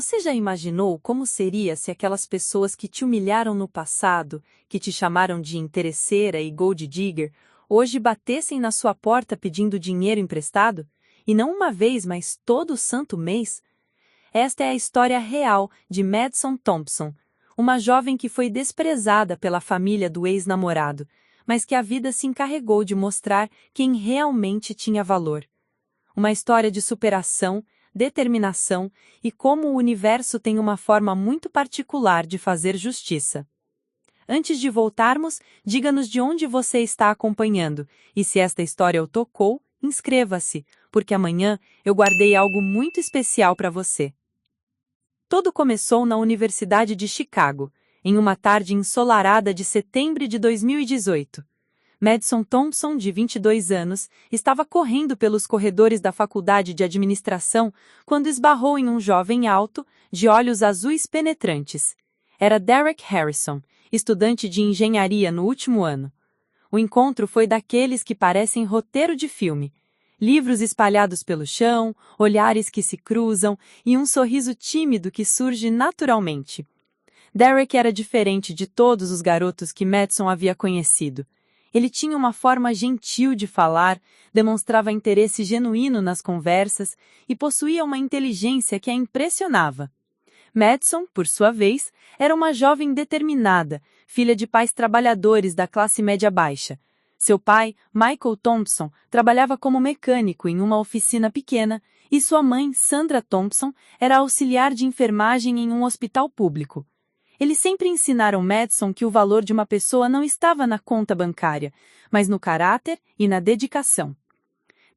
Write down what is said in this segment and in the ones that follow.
Você já imaginou como seria se aquelas pessoas que te humilharam no passado, que te chamaram de interesseira e gold digger, hoje batessem na sua porta pedindo dinheiro emprestado? E não uma vez, mas todo santo mês? Esta é a história real de Madison Thompson, uma jovem que foi desprezada pela família do ex-namorado, mas que a vida se encarregou de mostrar quem realmente tinha valor. Uma história de superação, determinação e como o universo tem uma forma muito particular de fazer justiça. Antes de voltarmos, diga-nos de onde você está acompanhando, e se esta história o tocou, inscreva-se, porque amanhã eu guardei algo muito especial para você. Tudo começou na Universidade de Chicago, em uma tarde ensolarada de setembro de 2018. Madison Thompson, de 22 anos, estava correndo pelos corredores da Faculdade de Administração quando esbarrou em um jovem alto, de olhos azuis penetrantes. Era Derek Harrison, estudante de engenharia no último ano. O encontro foi daqueles que parecem roteiro de filme. Livros espalhados pelo chão, olhares que se cruzam e um sorriso tímido que surge naturalmente. Derek era diferente de todos os garotos que Madison havia conhecido. Ele tinha uma forma gentil de falar, demonstrava interesse genuíno nas conversas e possuía uma inteligência que a impressionava. Madison, por sua vez, era uma jovem determinada, filha de pais trabalhadores da classe média baixa. Seu pai, Michael Thompson, trabalhava como mecânico em uma oficina pequena e sua mãe, Sandra Thompson, era auxiliar de enfermagem em um hospital público. Eles sempre ensinaram Madison que o valor de uma pessoa não estava na conta bancária, mas no caráter e na dedicação.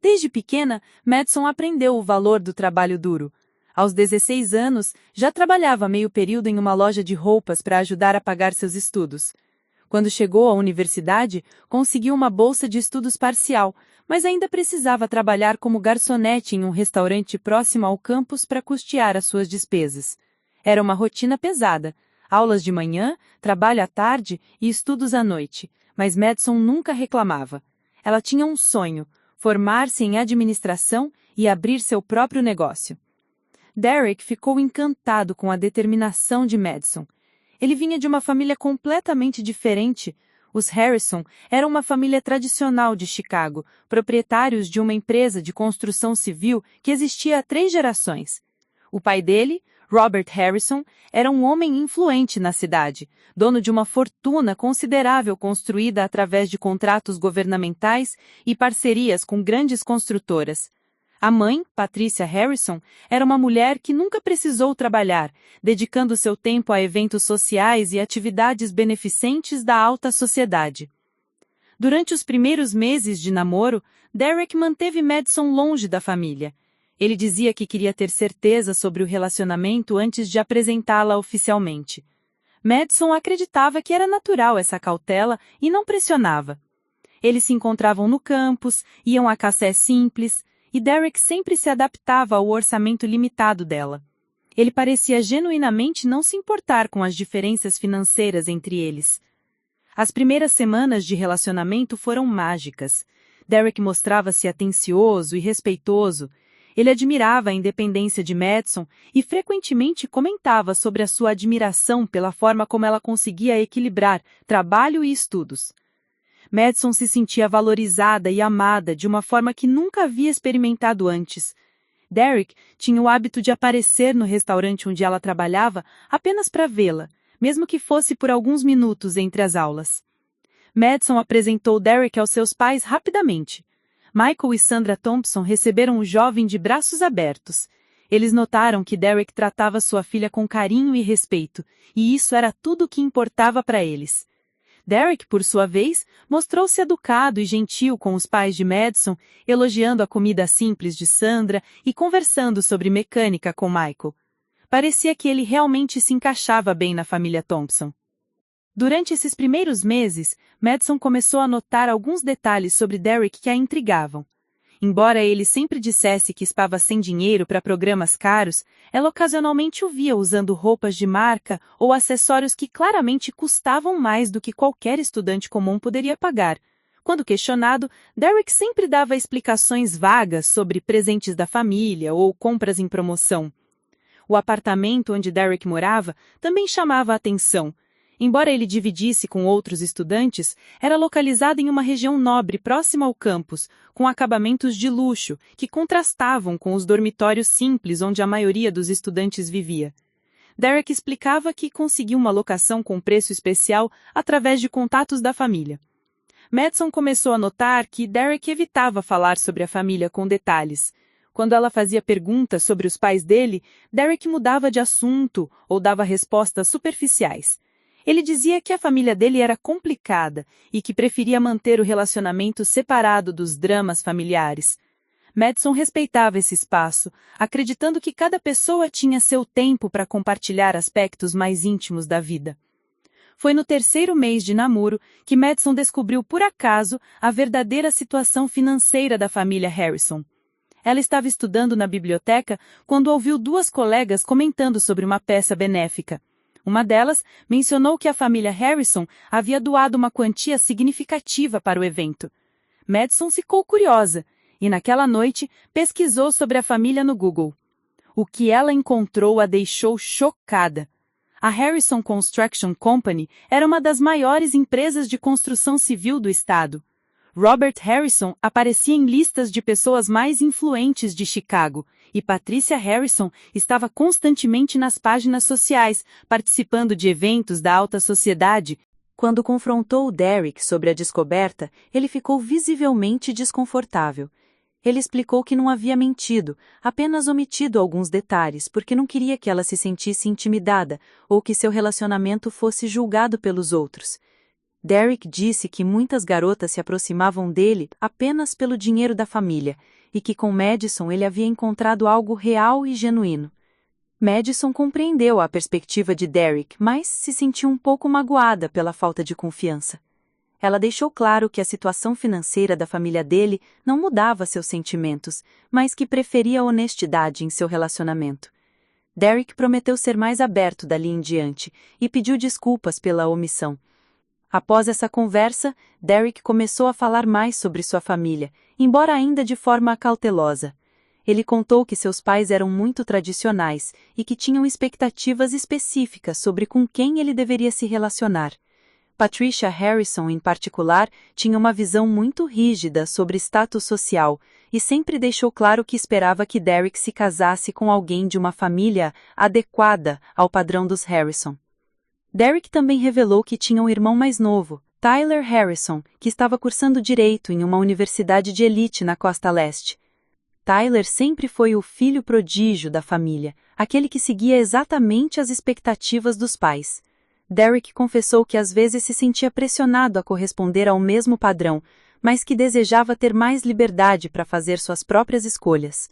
Desde pequena, Madison aprendeu o valor do trabalho duro. Aos 16 anos, já trabalhava meio período em uma loja de roupas para ajudar a pagar seus estudos. Quando chegou à universidade, conseguiu uma bolsa de estudos parcial, mas ainda precisava trabalhar como garçonete em um restaurante próximo ao campus para custear as suas despesas. Era uma rotina pesada. Aulas de manhã, trabalho à tarde e estudos à noite, mas Madison nunca reclamava. Ela tinha um sonho, formar-se em administração e abrir seu próprio negócio. Derek ficou encantado com a determinação de Madison. Ele vinha de uma família completamente diferente. Os Harrison eram uma família tradicional de Chicago, proprietários de uma empresa de construção civil que existia há 3 gerações. O pai dele, Robert Harrison, era um homem influente na cidade, dono de uma fortuna considerável construída através de contratos governamentais e parcerias com grandes construtoras. A mãe, Patricia Harrison, era uma mulher que nunca precisou trabalhar, dedicando seu tempo a eventos sociais e atividades beneficentes da alta sociedade. Durante os primeiros meses de namoro, Derek manteve Madison longe da família. Ele dizia que queria ter certeza sobre o relacionamento antes de apresentá-la oficialmente. Madison acreditava que era natural essa cautela e não pressionava. Eles se encontravam no campus, iam a café simples, e Derek sempre se adaptava ao orçamento limitado dela. Ele parecia genuinamente não se importar com as diferenças financeiras entre eles. As primeiras semanas de relacionamento foram mágicas. Derek mostrava-se atencioso e respeitoso. Ele admirava a independência de Madison e frequentemente comentava sobre a sua admiração pela forma como ela conseguia equilibrar trabalho e estudos. Madison se sentia valorizada e amada de uma forma que nunca havia experimentado antes. Derek tinha o hábito de aparecer no restaurante onde ela trabalhava apenas para vê-la, mesmo que fosse por alguns minutos entre as aulas. Madison apresentou Derek aos seus pais rapidamente. Michael e Sandra Thompson receberam o jovem de braços abertos. Eles notaram que Derek tratava sua filha com carinho e respeito, e isso era tudo o que importava para eles. Derek, por sua vez, mostrou-se educado e gentil com os pais de Madison, elogiando a comida simples de Sandra e conversando sobre mecânica com Michael. Parecia que ele realmente se encaixava bem na família Thompson. Durante esses primeiros meses, Madison começou a notar alguns detalhes sobre Derek que a intrigavam. Embora ele sempre dissesse que estava sem dinheiro para programas caros, ela ocasionalmente o via usando roupas de marca ou acessórios que claramente custavam mais do que qualquer estudante comum poderia pagar. Quando questionado, Derek sempre dava explicações vagas sobre presentes da família ou compras em promoção. O apartamento onde Derek morava também chamava a atenção. Embora ele dividisse com outros estudantes, era localizado em uma região nobre próxima ao campus, com acabamentos de luxo, que contrastavam com os dormitórios simples onde a maioria dos estudantes vivia. Derek explicava que conseguiu uma locação com preço especial através de contatos da família. Madison começou a notar que Derek evitava falar sobre a família com detalhes. Quando ela fazia perguntas sobre os pais dele, Derek mudava de assunto ou dava respostas superficiais. Ele dizia que a família dele era complicada e que preferia manter o relacionamento separado dos dramas familiares. Madison respeitava esse espaço, acreditando que cada pessoa tinha seu tempo para compartilhar aspectos mais íntimos da vida. Foi no terceiro mês de namoro que Madison descobriu por acaso a verdadeira situação financeira da família Harrison. Ela estava estudando na biblioteca quando ouviu duas colegas comentando sobre uma peça benéfica. Uma delas mencionou que a família Harrison havia doado uma quantia significativa para o evento. Madison ficou curiosa e, naquela noite, pesquisou sobre a família no Google. O que ela encontrou a deixou chocada. A Harrison Construction Company era uma das maiores empresas de construção civil do estado. Robert Harrison aparecia em listas de pessoas mais influentes de Chicago, e Patricia Harrison estava constantemente nas páginas sociais, participando de eventos da alta sociedade. Quando confrontou Derek sobre a descoberta, ele ficou visivelmente desconfortável. Ele explicou que não havia mentido, apenas omitido alguns detalhes, porque não queria que ela se sentisse intimidada ou que seu relacionamento fosse julgado pelos outros. Derek disse que muitas garotas se aproximavam dele apenas pelo dinheiro da família e que com Madison ele havia encontrado algo real e genuíno. Madison compreendeu a perspectiva de Derek, mas se sentiu um pouco magoada pela falta de confiança. Ela deixou claro que a situação financeira da família dele não mudava seus sentimentos, mas que preferia a honestidade em seu relacionamento. Derek prometeu ser mais aberto dali em diante e pediu desculpas pela omissão. Após essa conversa, Derek começou a falar mais sobre sua família, embora ainda de forma cautelosa. Ele contou que seus pais eram muito tradicionais e que tinham expectativas específicas sobre com quem ele deveria se relacionar. Patricia Harrison, em particular, tinha uma visão muito rígida sobre status social e sempre deixou claro que esperava que Derek se casasse com alguém de uma família adequada ao padrão dos Harrison. Derek também revelou que tinha um irmão mais novo, Tyler Harrison, que estava cursando Direito em uma universidade de elite na Costa Leste. Tyler sempre foi o filho prodígio da família, aquele que seguia exatamente as expectativas dos pais. Derek confessou que às vezes se sentia pressionado a corresponder ao mesmo padrão, mas que desejava ter mais liberdade para fazer suas próprias escolhas.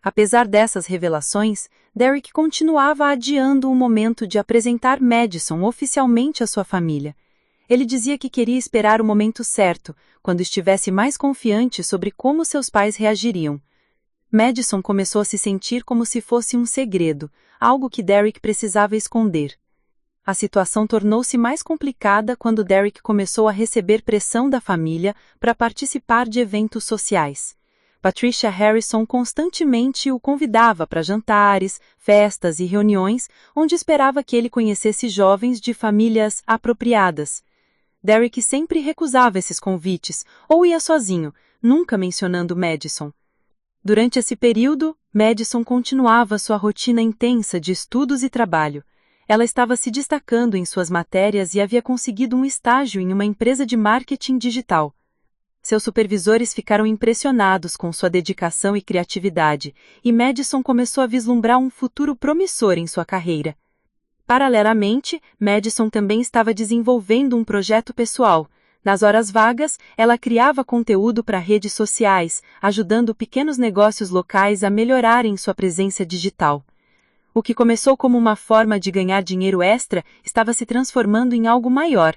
Apesar dessas revelações, Derek continuava adiando o momento de apresentar Madison oficialmente à sua família. Ele dizia que queria esperar o momento certo, quando estivesse mais confiante sobre como seus pais reagiriam. Madison começou a se sentir como se fosse um segredo, algo que Derek precisava esconder. A situação tornou-se mais complicada quando Derek começou a receber pressão da família para participar de eventos sociais. Patricia Harrison constantemente o convidava para jantares, festas e reuniões, onde esperava que ele conhecesse jovens de famílias apropriadas. Derek sempre recusava esses convites, ou ia sozinho, nunca mencionando Madison. Durante esse período, Madison continuava sua rotina intensa de estudos e trabalho. Ela estava se destacando em suas matérias e havia conseguido um estágio em uma empresa de marketing digital. Seus supervisores ficaram impressionados com sua dedicação e criatividade, e Madison começou a vislumbrar um futuro promissor em sua carreira. Paralelamente, Madison também estava desenvolvendo um projeto pessoal. Nas horas vagas, ela criava conteúdo para redes sociais, ajudando pequenos negócios locais a melhorarem sua presença digital. O que começou como uma forma de ganhar dinheiro extra estava se transformando em algo maior.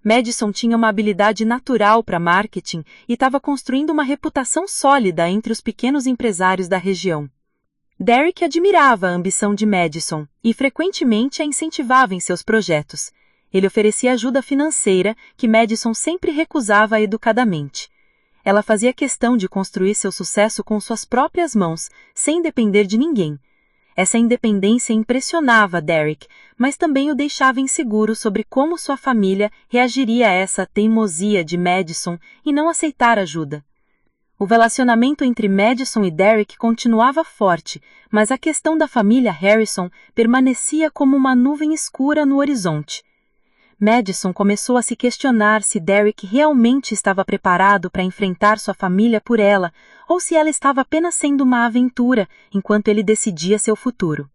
Madison tinha uma habilidade natural para marketing e estava construindo uma reputação sólida entre os pequenos empresários da região. Derek admirava a ambição de Madison e frequentemente a incentivava em seus projetos. Ele oferecia ajuda financeira que Madison sempre recusava educadamente. Ela fazia questão de construir seu sucesso com suas próprias mãos, sem depender de ninguém. Essa independência impressionava Derek, mas também o deixava inseguro sobre como sua família reagiria a essa teimosia de Madison em não aceitar ajuda. O relacionamento entre Madison e Derek continuava forte, mas a questão da família Harrison permanecia como uma nuvem escura no horizonte. Madison começou a se questionar se Derek realmente estava preparado para enfrentar sua família por ela, ou se ela estava apenas sendo uma aventura enquanto ele decidia seu futuro.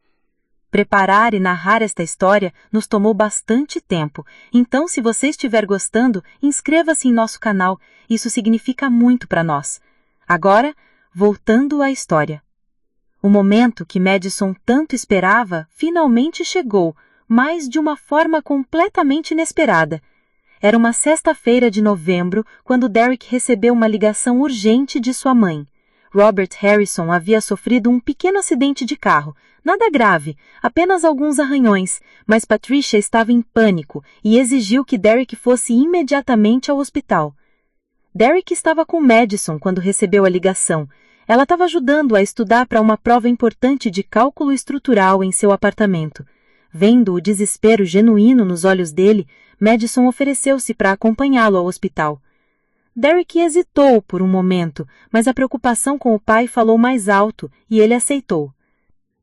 Preparar e narrar esta história nos tomou bastante tempo, então se você estiver gostando, inscreva-se em nosso canal, isso significa muito para nós. Agora, voltando à história. O momento que Madison tanto esperava finalmente chegou, mas de uma forma completamente inesperada. Era uma sexta-feira de novembro quando Derek recebeu uma ligação urgente de sua mãe. Robert Harrison havia sofrido um pequeno acidente de carro, nada grave, apenas alguns arranhões, mas Patricia estava em pânico e exigiu que Derek fosse imediatamente ao hospital. Derek estava com Madison quando recebeu a ligação. Ela estava ajudando a estudar para uma prova importante de cálculo estrutural em seu apartamento. Vendo o desespero genuíno nos olhos dele, Madison ofereceu-se para acompanhá-lo ao hospital. Derek hesitou por um momento, mas a preocupação com o pai falou mais alto e ele aceitou.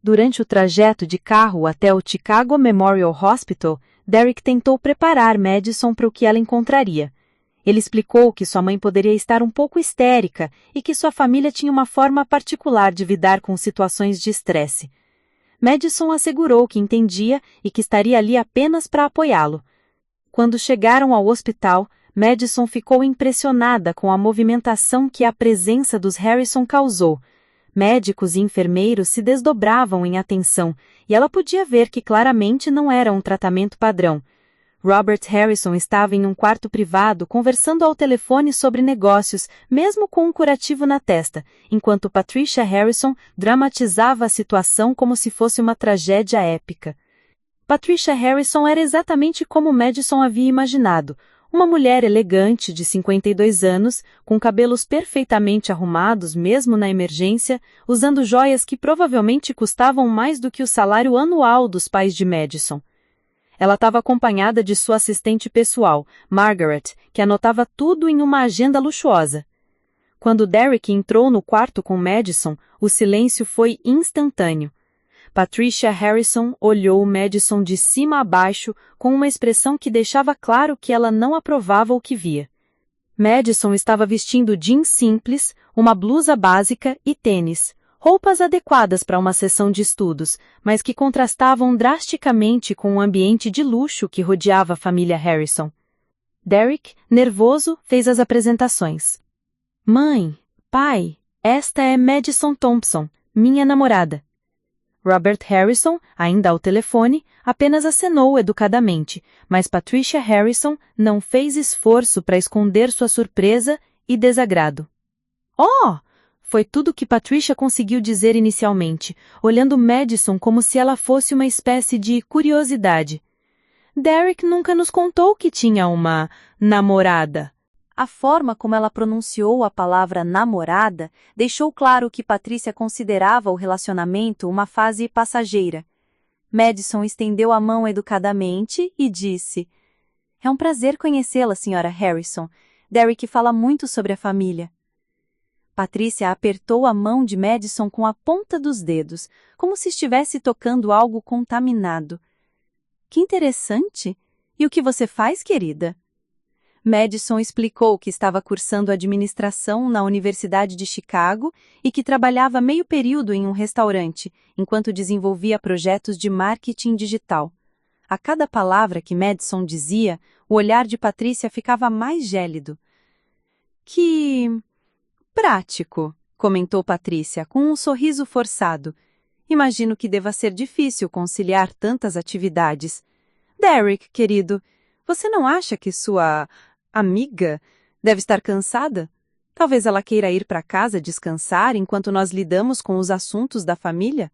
Durante o trajeto de carro até o Chicago Memorial Hospital, Derek tentou preparar Madison para o que ela encontraria. Ele explicou que sua mãe poderia estar um pouco histérica e que sua família tinha uma forma particular de lidar com situações de estresse. Madison assegurou que entendia e que estaria ali apenas para apoiá-lo. Quando chegaram ao hospital, Madison ficou impressionada com a movimentação que a presença dos Harrison causou. Médicos e enfermeiros se desdobravam em atenção e ela podia ver que claramente não era um tratamento padrão. Robert Harrison estava em um quarto privado conversando ao telefone sobre negócios, mesmo com um curativo na testa, enquanto Patricia Harrison dramatizava a situação como se fosse uma tragédia épica. Patricia Harrison era exatamente como Madison havia imaginado, uma mulher elegante de 52 anos, com cabelos perfeitamente arrumados mesmo na emergência, usando joias que provavelmente custavam mais do que o salário anual dos pais de Madison. Ela estava acompanhada de sua assistente pessoal, Margaret, que anotava tudo em uma agenda luxuosa. Quando Derek entrou no quarto com Madison, o silêncio foi instantâneo. Patricia Harrison olhou Madison de cima a baixo com uma expressão que deixava claro que ela não aprovava o que via. Madison estava vestindo jeans simples, uma blusa básica e tênis. Roupas adequadas para uma sessão de estudos, mas que contrastavam drasticamente com o ambiente de luxo que rodeava a família Harrison. Derek, nervoso, fez as apresentações. Mãe, pai, esta é Madison Thompson, minha namorada. Robert Harrison, ainda ao telefone, apenas acenou educadamente, mas Patricia Harrison não fez esforço para esconder sua surpresa e desagrado. Oh! Foi tudo que Patricia conseguiu dizer inicialmente, olhando Madison como se ela fosse uma espécie de curiosidade. Derek nunca nos contou que tinha uma namorada. A forma como ela pronunciou a palavra namorada deixou claro que Patricia considerava o relacionamento uma fase passageira. Madison estendeu a mão educadamente e disse: "É um prazer conhecê-la, Sra. Harrison. Derek fala muito sobre a família." Patricia apertou a mão de Madison com a ponta dos dedos, como se estivesse tocando algo contaminado. "Que interessante! E o que você faz, querida?" Madison explicou que estava cursando administração na Universidade de Chicago e que trabalhava meio período em um restaurante, enquanto desenvolvia projetos de marketing digital. A cada palavra que Madison dizia, o olhar de Patricia ficava mais gélido. "Que prático", comentou Patricia, com um sorriso forçado. "Imagino que deva ser difícil conciliar tantas atividades. Derek, querido, você não acha que sua amiga deve estar cansada? Talvez ela queira ir para casa descansar enquanto nós lidamos com os assuntos da família?"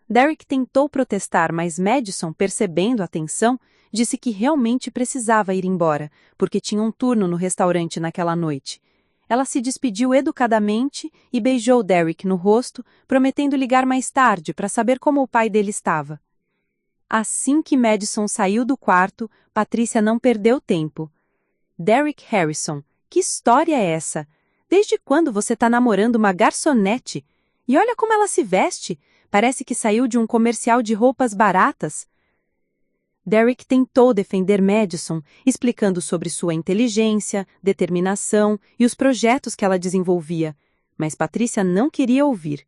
Derek tentou protestar, mas Madison, percebendo a tensão, disse que realmente precisava ir embora, porque tinha um turno no restaurante naquela noite. Ela se despediu educadamente e beijou Derek no rosto, prometendo ligar mais tarde para saber como o pai dele estava. Assim que Madison saiu do quarto, Patrícia não perdeu tempo. Derek Harrison, que história é essa? Desde quando você está namorando uma garçonete? E olha como ela se veste! Parece que saiu de um comercial de roupas baratas. Derek tentou defender Madison, explicando sobre sua inteligência, determinação e os projetos que ela desenvolvia. Mas Patrícia não queria ouvir.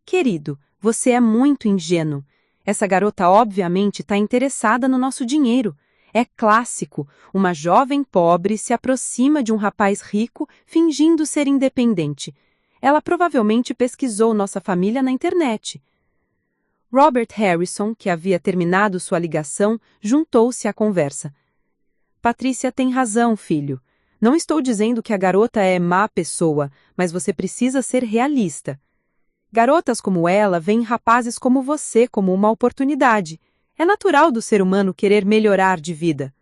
Querido, você é muito ingênuo. Essa garota obviamente está interessada no nosso dinheiro. É clássico. Uma jovem pobre se aproxima de um rapaz rico fingindo ser independente. Ela provavelmente pesquisou nossa família na internet. Robert Harrison, que havia terminado sua ligação, juntou-se à conversa. Patrícia tem razão, filho. Não estou dizendo que a garota é má pessoa, mas você precisa ser realista. Garotas como ela veem rapazes como você como uma oportunidade. É natural do ser humano querer melhorar de vida.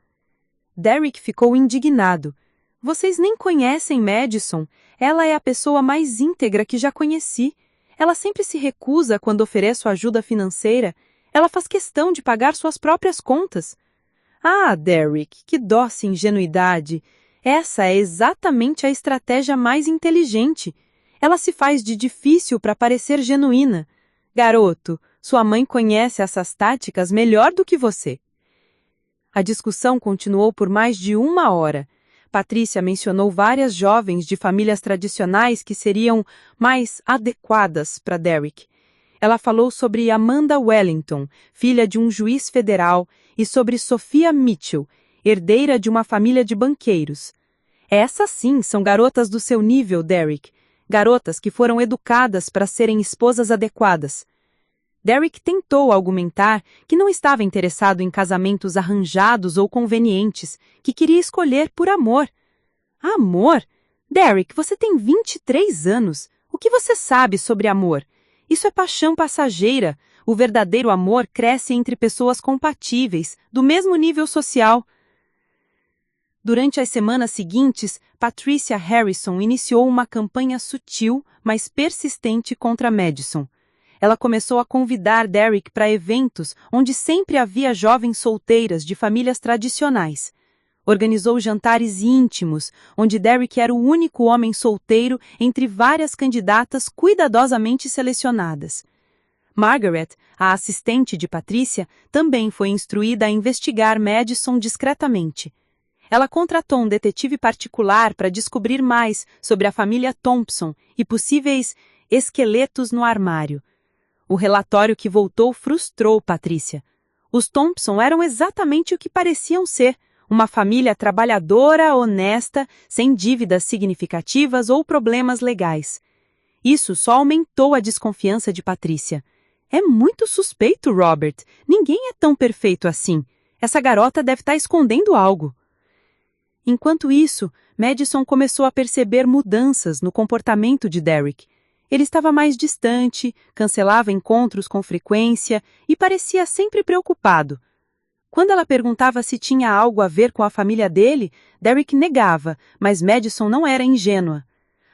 Derek ficou indignado. Vocês nem conhecem Madison. Ela é a pessoa mais íntegra que já conheci. Ela sempre se recusa quando ofereço ajuda financeira. Ela faz questão de pagar suas próprias contas. Ah, Derek, que doce ingenuidade! Essa é exatamente a estratégia mais inteligente. Ela se faz de difícil para parecer genuína. Garoto, sua mãe conhece essas táticas melhor do que você. A discussão continuou por mais de 1 hora. Patrícia mencionou várias jovens de famílias tradicionais que seriam mais adequadas para Derek. Ela falou sobre Amanda Wellington, filha de um juiz federal, e sobre Sophia Mitchell, herdeira de uma família de banqueiros. Essas sim são garotas do seu nível, Derek. Garotas que foram educadas para serem esposas adequadas. Derek tentou argumentar que não estava interessado em casamentos arranjados ou convenientes, que queria escolher por amor. Amor? Derek, você tem 23 anos. O que você sabe sobre amor? Isso é paixão passageira. O verdadeiro amor cresce entre pessoas compatíveis, do mesmo nível social. Durante as semanas seguintes, Patricia Harrison iniciou uma campanha sutil, mas persistente contra Madison. Ela começou a convidar Derek para eventos onde sempre havia jovens solteiras de famílias tradicionais. Organizou jantares íntimos, onde Derek era o único homem solteiro entre várias candidatas cuidadosamente selecionadas. Margaret, a assistente de Patrícia, também foi instruída a investigar Madison discretamente. Ela contratou um detetive particular para descobrir mais sobre a família Thompson e possíveis esqueletos no armário. O relatório que voltou frustrou Patrícia. Os Thompson eram exatamente o que pareciam ser, uma família trabalhadora, honesta, sem dívidas significativas ou problemas legais. Isso só aumentou a desconfiança de Patrícia. É muito suspeito, Robert. Ninguém é tão perfeito assim. Essa garota deve estar escondendo algo. Enquanto isso, Madison começou a perceber mudanças no comportamento de Derek. Ele estava mais distante, cancelava encontros com frequência e parecia sempre preocupado. Quando ela perguntava se tinha algo a ver com a família dele, Derek negava, mas Madison não era ingênua.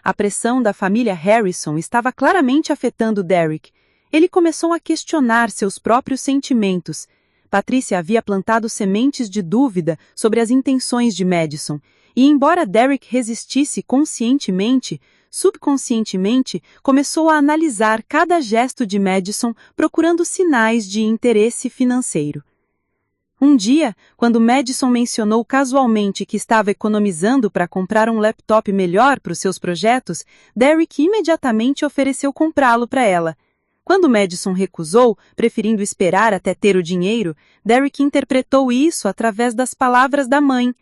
A pressão da família Harrison estava claramente afetando Derek. Ele começou a questionar seus próprios sentimentos. Patrícia havia plantado sementes de dúvida sobre as intenções de Madison, e embora Derek resistisse conscientemente, subconscientemente começou a analisar cada gesto de Madison procurando sinais de interesse financeiro. Um dia, quando Madison mencionou casualmente que estava economizando para comprar um laptop melhor para os seus projetos, Derek imediatamente ofereceu comprá-lo para ela. Quando Madison recusou, preferindo esperar até ter o dinheiro, Derek interpretou isso através das palavras da mãe.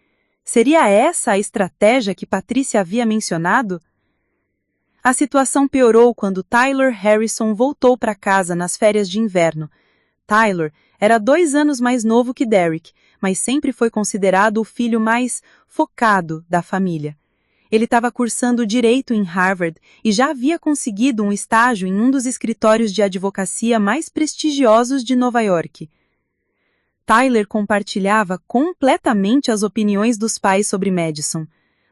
Seria essa a estratégia que Patrícia havia mencionado? A situação piorou quando Tyler Harrison voltou para casa nas férias de inverno. Tyler era 2 anos mais novo que Derek, mas sempre foi considerado o filho mais focado da família. Ele estava cursando Direito em Harvard e já havia conseguido um estágio em um dos escritórios de advocacia mais prestigiosos de Nova York. Tyler compartilhava completamente as opiniões dos pais sobre Madison.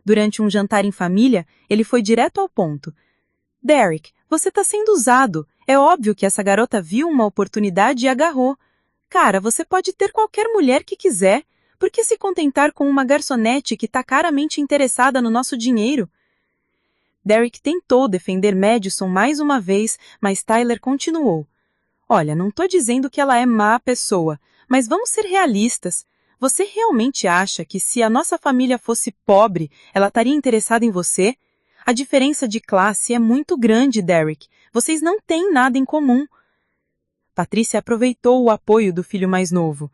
Durante um jantar em família, ele foi direto ao ponto. Derek, você está sendo usado. É óbvio que essa garota viu uma oportunidade e agarrou. Cara, você pode ter qualquer mulher que quiser. Por que se contentar com uma garçonete que está claramente interessada no nosso dinheiro? Derek tentou defender Madison mais uma vez, mas Tyler continuou. Olha, não estou dizendo que ela é má pessoa, mas vamos ser realistas. Você realmente acha que se a nossa família fosse pobre, ela estaria interessada em você? A diferença de classe é muito grande, Derek. Vocês não têm nada em comum. Patrícia aproveitou o apoio do filho mais novo.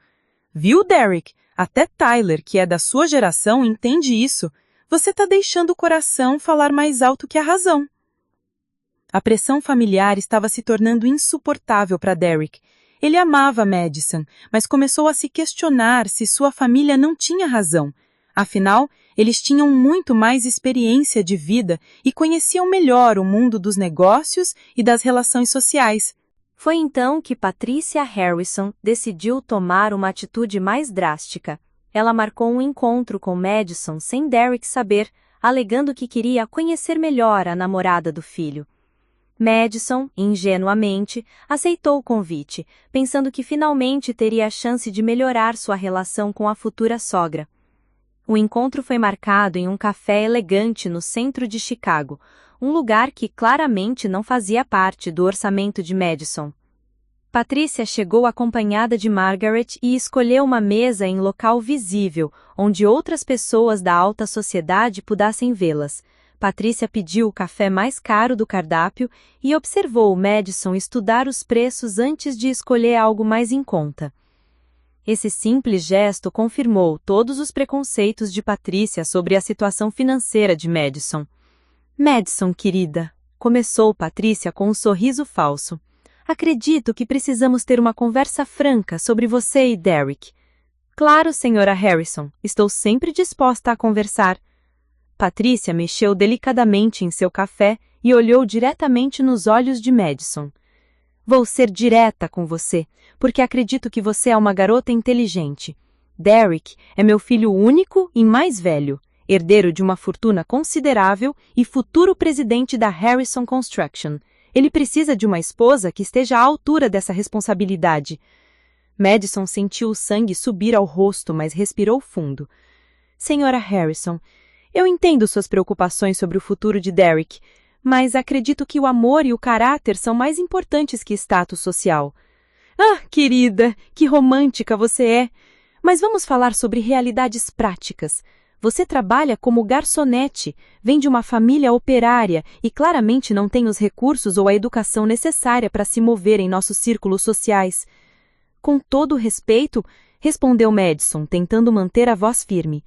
Viu, Derek? Até Tyler, que é da sua geração, entende isso. Você está deixando o coração falar mais alto que a razão. A pressão familiar estava se tornando insuportável para Derek. Ele amava Madison, mas começou a se questionar se sua família não tinha razão. Afinal, eles tinham muito mais experiência de vida e conheciam melhor o mundo dos negócios e das relações sociais. Foi então que Patricia Harrison decidiu tomar uma atitude mais drástica. Ela marcou um encontro com Madison sem Derek saber, alegando que queria conhecer melhor a namorada do filho. Madison, ingenuamente, aceitou o convite, pensando que finalmente teria a chance de melhorar sua relação com a futura sogra. O encontro foi marcado em um café elegante no centro de Chicago, um lugar que claramente não fazia parte do orçamento de Madison. Patrícia chegou acompanhada de Margaret e escolheu uma mesa em local visível, onde outras pessoas da alta sociedade pudessem vê-las. Patrícia pediu o café mais caro do cardápio e observou Madison estudar os preços antes de escolher algo mais em conta. Esse simples gesto confirmou todos os preconceitos de Patrícia sobre a situação financeira de Madison. Madison, querida, começou Patrícia com um sorriso falso. Acredito que precisamos ter uma conversa franca sobre você e Derek. Claro, senhora Harrison, estou sempre disposta a conversar. Patrícia mexeu delicadamente em seu café e olhou diretamente nos olhos de Madison. Vou ser direta com você, porque acredito que você é uma garota inteligente. Derek é meu filho único e mais velho, herdeiro de uma fortuna considerável e futuro presidente da Harrison Construction. Ele precisa de uma esposa que esteja à altura dessa responsabilidade. Madison sentiu o sangue subir ao rosto, mas respirou fundo. Senhora Harrison, eu entendo suas preocupações sobre o futuro de Derek, mas acredito que o amor e o caráter são mais importantes que status social. Ah, querida, que romântica você é! Mas vamos falar sobre realidades práticas. Você trabalha como garçonete, vem de uma família operária e claramente não tem os recursos ou a educação necessária para se mover em nossos círculos sociais. Com todo respeito, respondeu Madison, tentando manter a voz firme.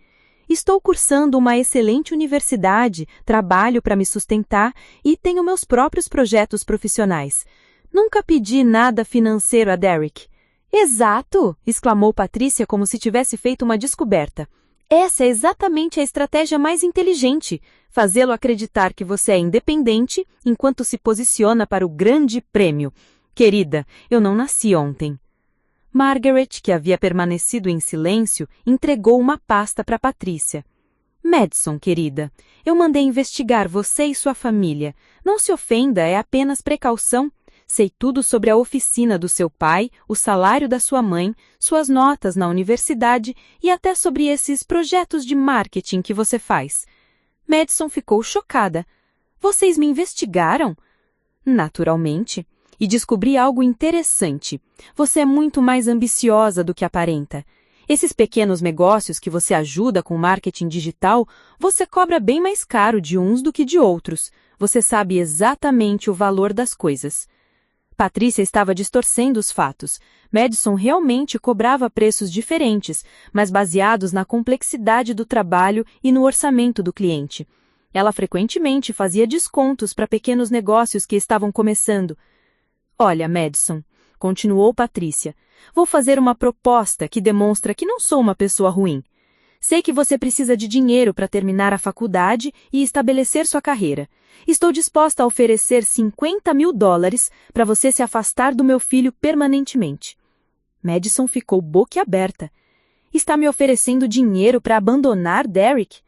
Estou cursando uma excelente universidade, trabalho para me sustentar e tenho meus próprios projetos profissionais. Nunca pedi nada financeiro a Derek. Exato! Exclamou Patrícia como se tivesse feito uma descoberta. Essa é exatamente a estratégia mais inteligente, fazê-lo acreditar que você é independente enquanto se posiciona para o grande prêmio. Querida, eu não nasci ontem. Margaret, que havia permanecido em silêncio, entregou uma pasta para Patrícia. Madison, querida, eu mandei investigar você e sua família. Não se ofenda, é apenas precaução. Sei tudo sobre a oficina do seu pai, o salário da sua mãe, suas notas na universidade e até sobre esses projetos de marketing que você faz. Madison ficou chocada. Vocês me investigaram? Naturalmente. E descobri algo interessante. Você é muito mais ambiciosa do que aparenta. Esses pequenos negócios que você ajuda com marketing digital, você cobra bem mais caro de uns do que de outros. Você sabe exatamente o valor das coisas. Patrícia estava distorcendo os fatos. Madison realmente cobrava preços diferentes, mas baseados na complexidade do trabalho e no orçamento do cliente. Ela frequentemente fazia descontos para pequenos negócios que estavam começando. Olha, Madison, continuou Patrícia, vou fazer uma proposta que demonstra que não sou uma pessoa ruim. Sei que você precisa de dinheiro para terminar a faculdade e estabelecer sua carreira. Estou disposta a oferecer $50.000 para você se afastar do meu filho permanentemente. Madison ficou boquiaberta. Está me oferecendo dinheiro para abandonar Derek?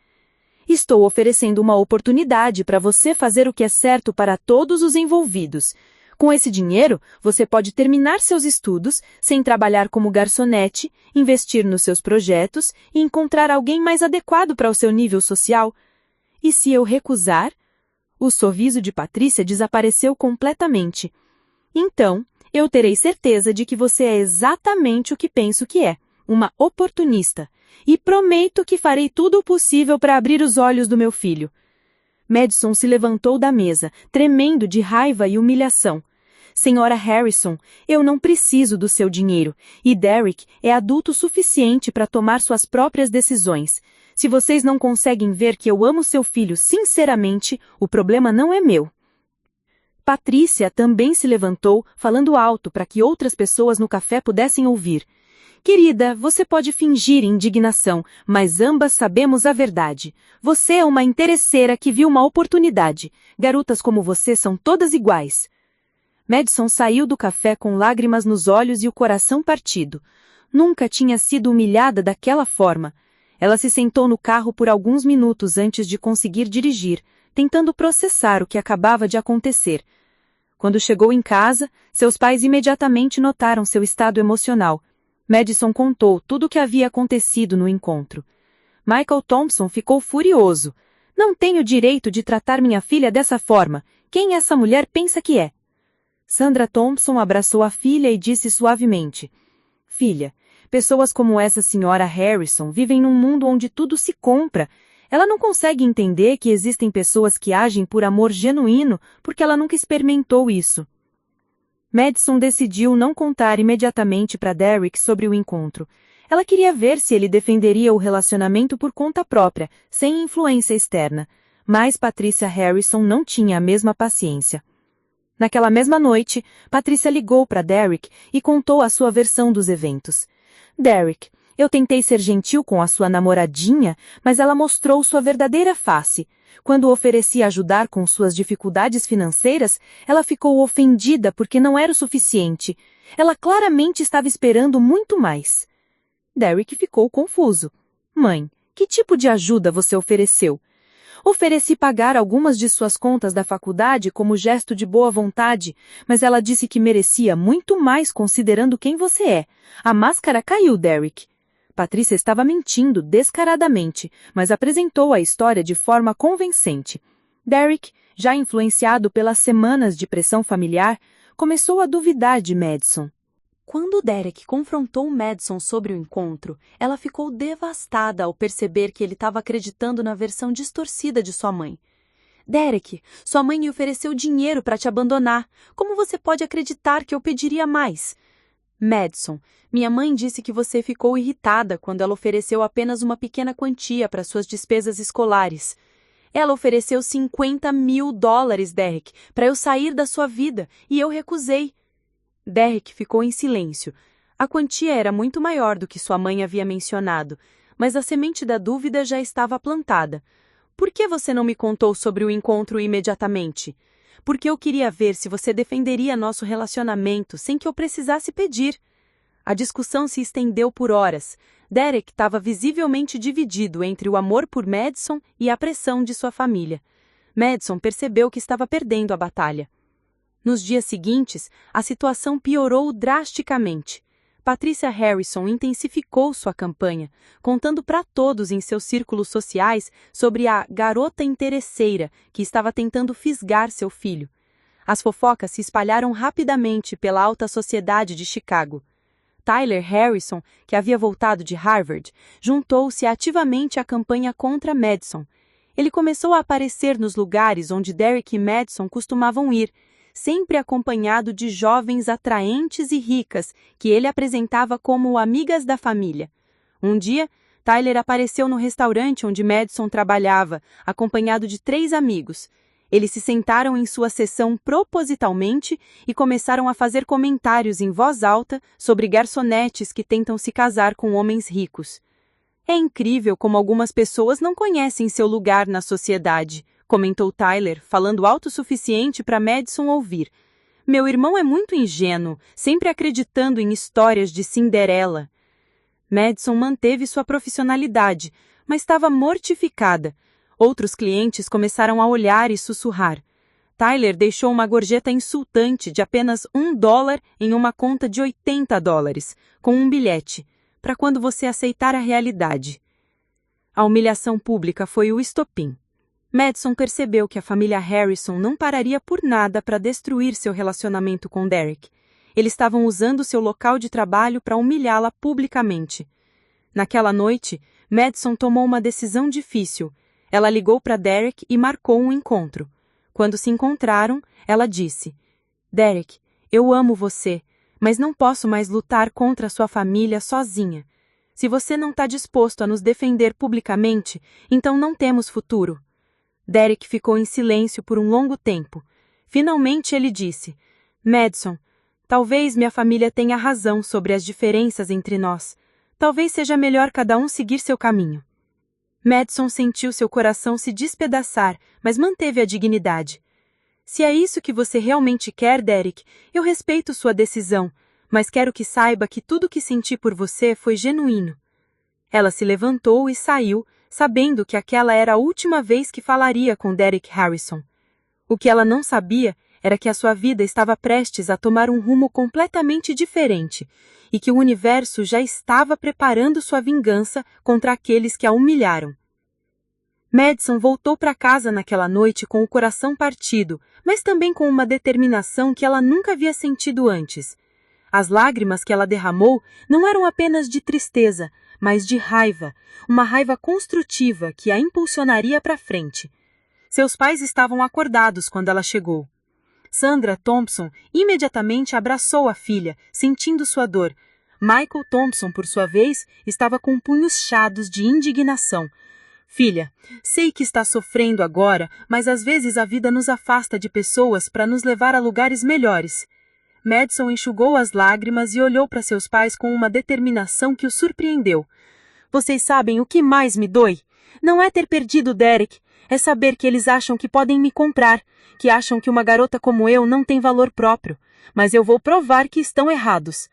Estou oferecendo uma oportunidade para você fazer o que é certo para todos os envolvidos. Com esse dinheiro, você pode terminar seus estudos, sem trabalhar como garçonete, investir nos seus projetos e encontrar alguém mais adequado para o seu nível social. E se eu recusar? O sorriso de Patrícia desapareceu completamente. Então, eu terei certeza de que você é exatamente o que penso que é, uma oportunista. E prometo que farei tudo o possível para abrir os olhos do meu filho. Madison se levantou da mesa, tremendo de raiva e humilhação. Senhora Harrison, eu não preciso do seu dinheiro, e Derek é adulto suficiente para tomar suas próprias decisões. Se vocês não conseguem ver que eu amo seu filho sinceramente, o problema não é meu. Patrícia também se levantou, falando alto para que outras pessoas no café pudessem ouvir. Querida, você pode fingir indignação, mas ambas sabemos a verdade. Você é uma interesseira que viu uma oportunidade. Garotas como você são todas iguais. Madison saiu do café com lágrimas nos olhos e o coração partido. Nunca tinha sido humilhada daquela forma. Ela se sentou no carro por alguns minutos antes de conseguir dirigir, tentando processar o que acabava de acontecer. Quando chegou em casa, seus pais imediatamente notaram seu estado emocional. Madison contou tudo o que havia acontecido no encontro. Michael Thompson ficou furioso. Não tenho direito de tratar minha filha dessa forma. Quem essa mulher pensa que é? Sandra Thompson abraçou a filha e disse suavemente: Filha, pessoas como essa senhora Harrison vivem num mundo onde tudo se compra. Ela não consegue entender que existem pessoas que agem por amor genuíno porque ela nunca experimentou isso. Madison decidiu não contar imediatamente para Derek sobre o encontro. Ela queria ver se ele defenderia o relacionamento por conta própria, sem influência externa. Mas Patricia Harrison não tinha a mesma paciência. Naquela mesma noite, Patrícia ligou para Derek e contou a sua versão dos eventos. Derek, eu tentei ser gentil com a sua namoradinha, mas ela mostrou sua verdadeira face. Quando ofereci ajudar com suas dificuldades financeiras, ela ficou ofendida porque não era o suficiente. Ela claramente estava esperando muito mais. Derek ficou confuso. Mãe, que tipo de ajuda você ofereceu? Ofereci pagar algumas de suas contas da faculdade como gesto de boa vontade, mas ela disse que merecia muito mais considerando quem você é. A máscara caiu, Derek. Patrícia estava mentindo descaradamente, mas apresentou a história de forma convincente. Derek, já influenciado pelas semanas de pressão familiar, começou a duvidar de Madison. Quando Derek confrontou Madison sobre o encontro, ela ficou devastada ao perceber que ele estava acreditando na versão distorcida de sua mãe. Derek, sua mãe me ofereceu dinheiro para te abandonar. Como você pode acreditar que eu pediria mais? Madison, minha mãe disse que você ficou irritada quando ela ofereceu apenas uma pequena quantia para suas despesas escolares. Ela ofereceu $50.000, Derek, para eu sair da sua vida, e eu recusei. Derek ficou em silêncio. A quantia era muito maior do que sua mãe havia mencionado, mas a semente da dúvida já estava plantada. Por que você não me contou sobre o encontro imediatamente? Porque eu queria ver se você defenderia nosso relacionamento sem que eu precisasse pedir. A discussão se estendeu por horas. Derek estava visivelmente dividido entre o amor por Madison e a pressão de sua família. Madison percebeu que estava perdendo a batalha. Nos dias seguintes, a situação piorou drasticamente. Patricia Harrison intensificou sua campanha, contando para todos em seus círculos sociais sobre a garota interesseira que estava tentando fisgar seu filho. As fofocas se espalharam rapidamente pela alta sociedade de Chicago. Tyler Harrison, que havia voltado de Harvard, juntou-se ativamente à campanha contra Madison. Ele começou a aparecer nos lugares onde Derek e Madison costumavam ir, sempre acompanhado de jovens atraentes e ricas que ele apresentava como amigas da família. Um dia, Tyler apareceu no restaurante onde Madison trabalhava, acompanhado de 3 amigos. Eles se sentaram em sua sessão propositalmente e começaram a fazer comentários em voz alta sobre garçonetes que tentam se casar com homens ricos. É incrível como algumas pessoas não conhecem seu lugar na sociedade, comentou Tyler, falando alto o suficiente para Madison ouvir. Meu irmão é muito ingênuo, sempre acreditando em histórias de Cinderela. Madison manteve sua profissionalidade, mas estava mortificada. Outros clientes começaram a olhar e sussurrar. Tyler deixou uma gorjeta insultante de apenas $1 em uma conta de $80, com um bilhete, para quando você aceitar a realidade. A humilhação pública foi o estopim. Madison percebeu que a família Harrison não pararia por nada para destruir seu relacionamento com Derek. Eles estavam usando seu local de trabalho para humilhá-la publicamente. Naquela noite, Madison tomou uma decisão difícil. Ela ligou para Derek e marcou um encontro. Quando se encontraram, ela disse: Derek, eu amo você, mas não posso mais lutar contra sua família sozinha. Se você não está disposto a nos defender publicamente, então não temos futuro. Derek ficou em silêncio por um longo tempo. Finalmente ele disse: Madison, talvez minha família tenha razão sobre as diferenças entre nós. Talvez seja melhor cada um seguir seu caminho. Madison sentiu seu coração se despedaçar, mas manteve a dignidade. Se é isso que você realmente quer, Derek, eu respeito sua decisão, mas quero que saiba que tudo que senti por você foi genuíno. Ela se levantou e saiu, sabendo que aquela era a última vez que falaria com Derek Harrison. O que ela não sabia era que a sua vida estava prestes a tomar um rumo completamente diferente e que o universo já estava preparando sua vingança contra aqueles que a humilharam. Madison voltou para casa naquela noite com o coração partido, mas também com uma determinação que ela nunca havia sentido antes. As lágrimas que ela derramou não eram apenas de tristeza, mas de raiva, uma raiva construtiva que a impulsionaria para frente. Seus pais estavam acordados quando ela chegou. Sandra Thompson imediatamente abraçou a filha, sentindo sua dor. Michael Thompson, por sua vez, estava com punhos chados de indignação. Filha, sei que está sofrendo agora, mas às vezes a vida nos afasta de pessoas para nos levar a lugares melhores. Madison enxugou as lágrimas e olhou para seus pais com uma determinação que o surpreendeu. Vocês sabem o que mais me dói? Não é ter perdido Derek, é saber que eles acham que podem me comprar, que acham que uma garota como eu não tem valor próprio, mas eu vou provar que estão errados.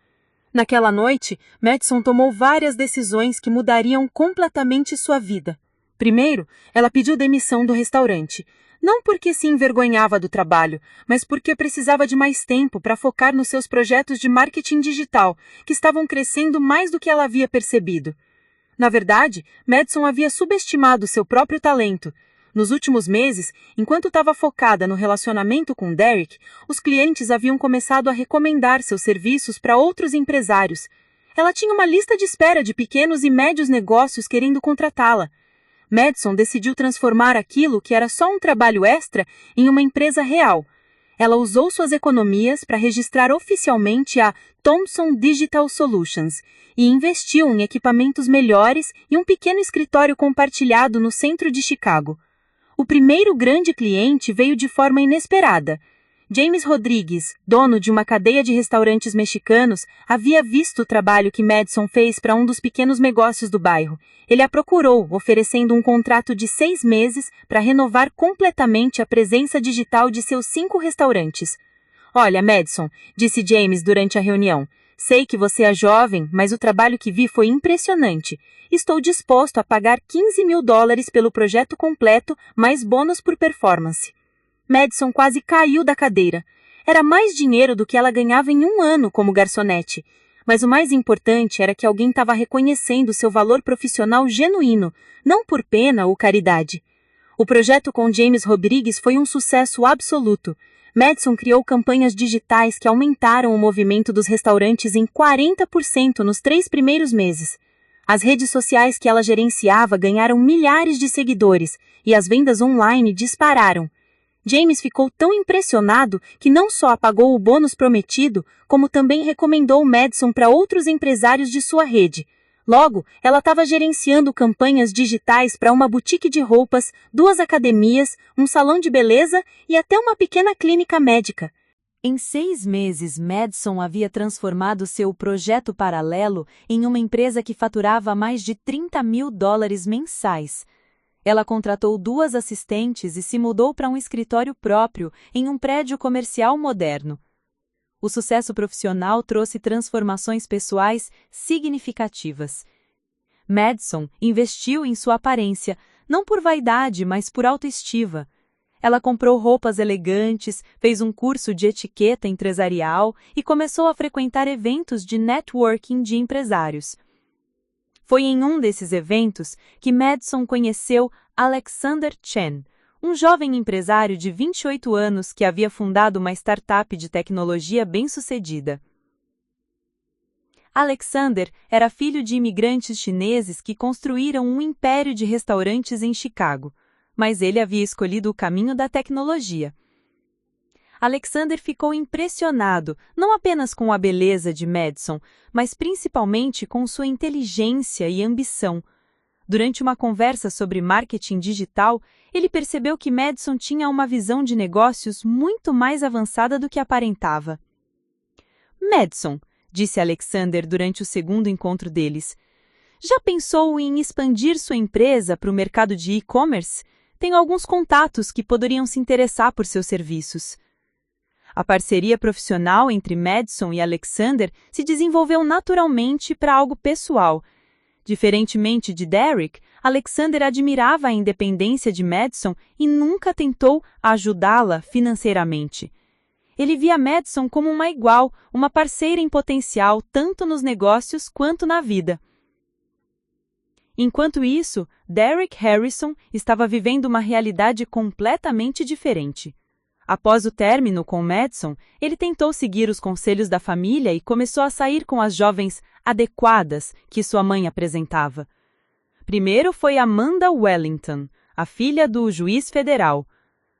Naquela noite, Madison tomou várias decisões que mudariam completamente sua vida. Primeiro, ela pediu demissão do restaurante, não porque se envergonhava do trabalho, mas porque precisava de mais tempo para focar nos seus projetos de marketing digital, que estavam crescendo mais do que ela havia percebido. Na verdade, Madison havia subestimado seu próprio talento. Nos últimos meses, enquanto estava focada no relacionamento com Derek, os clientes haviam começado a recomendar seus serviços para outros empresários. Ela tinha uma lista de espera de pequenos e médios negócios querendo contratá-la. Madison decidiu transformar aquilo que era só um trabalho extra em uma empresa real. Ela usou suas economias para registrar oficialmente a Thompson Digital Solutions e investiu em equipamentos melhores e um pequeno escritório compartilhado no centro de Chicago. O primeiro grande cliente veio de forma inesperada. James Rodrigues, dono de uma cadeia de restaurantes mexicanos, havia visto o trabalho que Madison fez para um dos pequenos negócios do bairro. Ele a procurou, oferecendo um contrato de 6 meses para renovar completamente a presença digital de seus 5 restaurantes. Olha, Madison, disse James durante a reunião, sei que você é jovem, mas o trabalho que vi foi impressionante. Estou disposto a pagar $15 mil pelo projeto completo, mais bônus por performance. Madison quase caiu da cadeira. Era mais dinheiro do que ela ganhava em um ano como garçonete. Mas o mais importante era que alguém estava reconhecendo seu valor profissional genuíno, não por pena ou caridade. O projeto com James Rodrigues foi um sucesso absoluto. Madison criou campanhas digitais que aumentaram o movimento dos restaurantes em 40% nos 3 primeiros meses. As redes sociais que ela gerenciava ganharam milhares de seguidores e as vendas online dispararam. James ficou tão impressionado que não só apagou o bônus prometido, como também recomendou Madison para outros empresários de sua rede. Logo, ela estava gerenciando campanhas digitais para uma boutique de roupas, 2 academias, um salão de beleza e até uma pequena clínica médica. Em 6 meses, Madison havia transformado seu projeto paralelo em uma empresa que faturava mais de $30 mil mensais. Ela contratou 2 assistentes e se mudou para um escritório próprio em um prédio comercial moderno. O sucesso profissional trouxe transformações pessoais significativas. Madison investiu em sua aparência, não por vaidade, mas por autoestima. Ela comprou roupas elegantes, fez um curso de etiqueta empresarial e começou a frequentar eventos de networking de empresários. Foi em um desses eventos que Madison conheceu Alexander Chen, um jovem empresário de 28 anos que havia fundado uma startup de tecnologia bem-sucedida. Alexander era filho de imigrantes chineses que construíram um império de restaurantes em Chicago, mas ele havia escolhido o caminho da tecnologia. Alexander ficou impressionado não apenas com a beleza de Madison, mas principalmente com sua inteligência e ambição. Durante uma conversa sobre marketing digital, ele percebeu que Madison tinha uma visão de negócios muito mais avançada do que aparentava. Madison, disse Alexander durante o segundo encontro deles, já pensou em expandir sua empresa para o mercado de e-commerce? Tenho alguns contatos que poderiam se interessar por seus serviços. A parceria profissional entre Madison e Alexander se desenvolveu naturalmente para algo pessoal. Diferentemente de Derek, Alexander admirava a independência de Madison e nunca tentou ajudá-la financeiramente. Ele via Madison como uma igual, uma parceira em potencial tanto nos negócios quanto na vida. Enquanto isso, Derek Harrison estava vivendo uma realidade completamente diferente. Após o término com Madison, ele tentou seguir os conselhos da família e começou a sair com as jovens adequadas que sua mãe apresentava. Primeiro foi Amanda Wellington, a filha do juiz federal.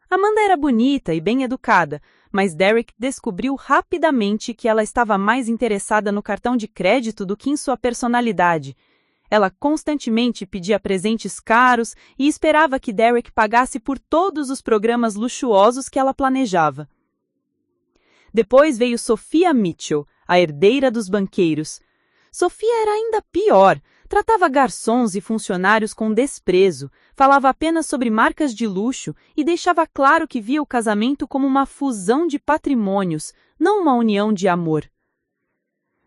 Amanda era bonita e bem educada, mas Derek descobriu rapidamente que ela estava mais interessada no cartão de crédito do que em sua personalidade. Ela constantemente pedia presentes caros e esperava que Derek pagasse por todos os programas luxuosos que ela planejava. Depois veio Sophia Mitchell, a herdeira dos banqueiros. Sophia era ainda pior. Tratava garçons e funcionários com desprezo, falava apenas sobre marcas de luxo e deixava claro que via o casamento como uma fusão de patrimônios, não uma união de amor.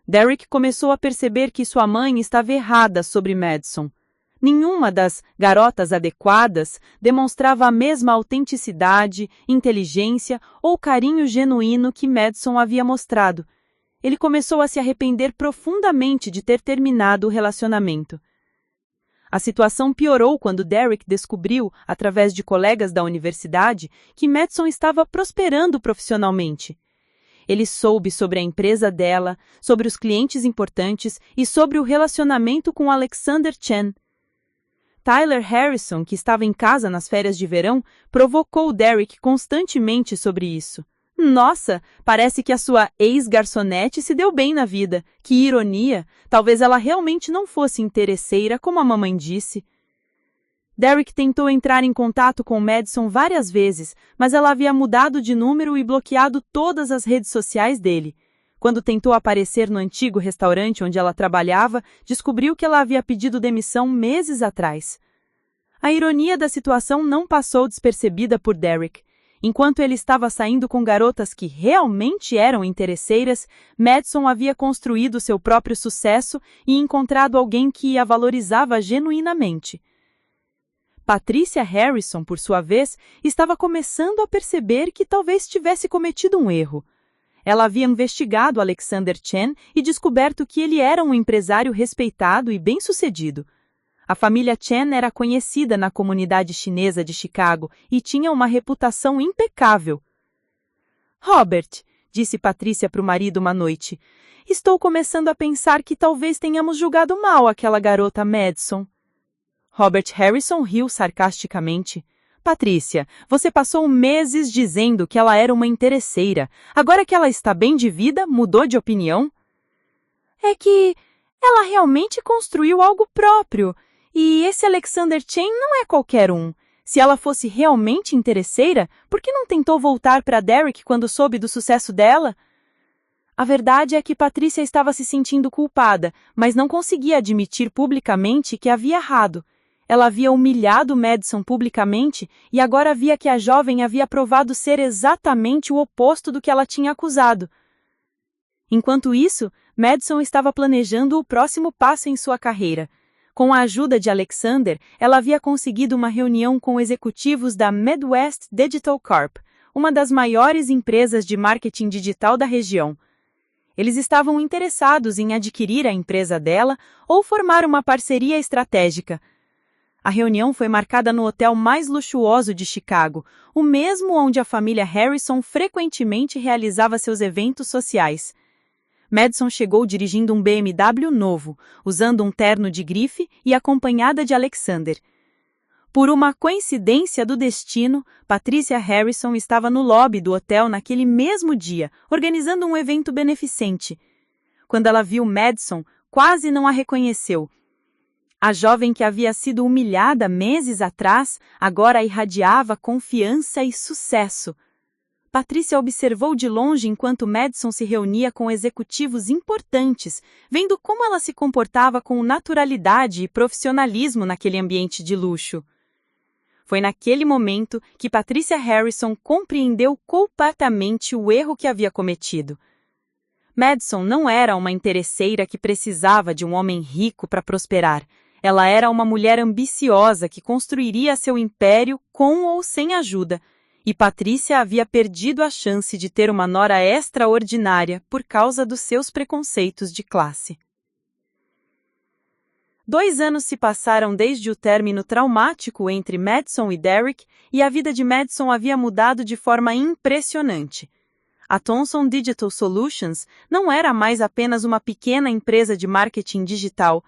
Derek começou a perceber que sua mãe estava errada sobre Madison. Nenhuma das garotas adequadas demonstrava a mesma autenticidade, inteligência ou carinho genuíno que Madison havia mostrado. Ele começou a se arrepender profundamente de ter terminado o relacionamento. A situação piorou quando Derek descobriu, através de colegas da universidade, que Madison estava prosperando profissionalmente. Ele soube sobre a empresa dela, sobre os clientes importantes e sobre o relacionamento com Alexander Chen. Tyler Harrison, que estava em casa nas férias de verão, provocou Derek constantemente sobre isso. Nossa, parece que a sua ex-garçonete se deu bem na vida. Que ironia! Talvez ela realmente não fosse interesseira, como a mamãe disse. Derek tentou entrar em contato com Madison várias vezes, mas ela havia mudado de número e bloqueado todas as redes sociais dele. Quando tentou aparecer no antigo restaurante onde ela trabalhava, descobriu que ela havia pedido demissão meses atrás. A ironia da situação não passou despercebida por Derek. Enquanto ele estava saindo com garotas que realmente eram interesseiras, Madison havia construído seu próprio sucesso e encontrado alguém que a valorizava genuinamente. Patricia Harrison, por sua vez, estava começando a perceber que talvez tivesse cometido um erro. Ela havia investigado Alexander Chen e descoberto que ele era um empresário respeitado e bem-sucedido. A família Chen era conhecida na comunidade chinesa de Chicago e tinha uma reputação impecável. Robert, disse Patrícia para o marido uma noite, estou começando a pensar que talvez tenhamos julgado mal aquela garota Madison. Robert Harrison riu sarcasticamente. Patrícia, você passou meses dizendo que ela era uma interesseira. Agora que ela está bem de vida, mudou de opinião? É que ela realmente construiu algo próprio. E esse Alexander Chen não é qualquer um. Se ela fosse realmente interesseira, por que não tentou voltar para Derek quando soube do sucesso dela? A verdade é que Patrícia estava se sentindo culpada, mas não conseguia admitir publicamente que havia errado. Ela havia humilhado Madison publicamente e agora via que a jovem havia provado ser exatamente o oposto do que ela tinha acusado. Enquanto isso, Madison estava planejando o próximo passo em sua carreira. Com a ajuda de Alexander, ela havia conseguido uma reunião com executivos da Midwest Digital Corp, uma das maiores empresas de marketing digital da região. Eles estavam interessados em adquirir a empresa dela ou formar uma parceria estratégica. A reunião foi marcada no hotel mais luxuoso de Chicago, o mesmo onde a família Harrison frequentemente realizava seus eventos sociais. Madison chegou dirigindo um BMW novo, usando um terno de grife e acompanhada de Alexander. Por uma coincidência do destino, Patricia Harrison estava no lobby do hotel naquele mesmo dia, organizando um evento beneficente. Quando ela viu Madison, quase não a reconheceu. A jovem que havia sido humilhada meses atrás, agora irradiava confiança e sucesso. Patricia observou de longe enquanto Madison se reunia com executivos importantes, vendo como ela se comportava com naturalidade e profissionalismo naquele ambiente de luxo. Foi naquele momento que Patricia Harrison compreendeu completamente o erro que havia cometido. Madison não era uma interesseira que precisava de um homem rico para prosperar. Ela era uma mulher ambiciosa que construiria seu império com ou sem ajuda. E Patricia havia perdido a chance de ter uma nora extraordinária por causa dos seus preconceitos de classe. 2 anos se passaram desde o término traumático entre Madison e Derek, e a vida de Madison havia mudado de forma impressionante. A Thomson Digital Solutions não era mais apenas uma pequena empresa de marketing digital.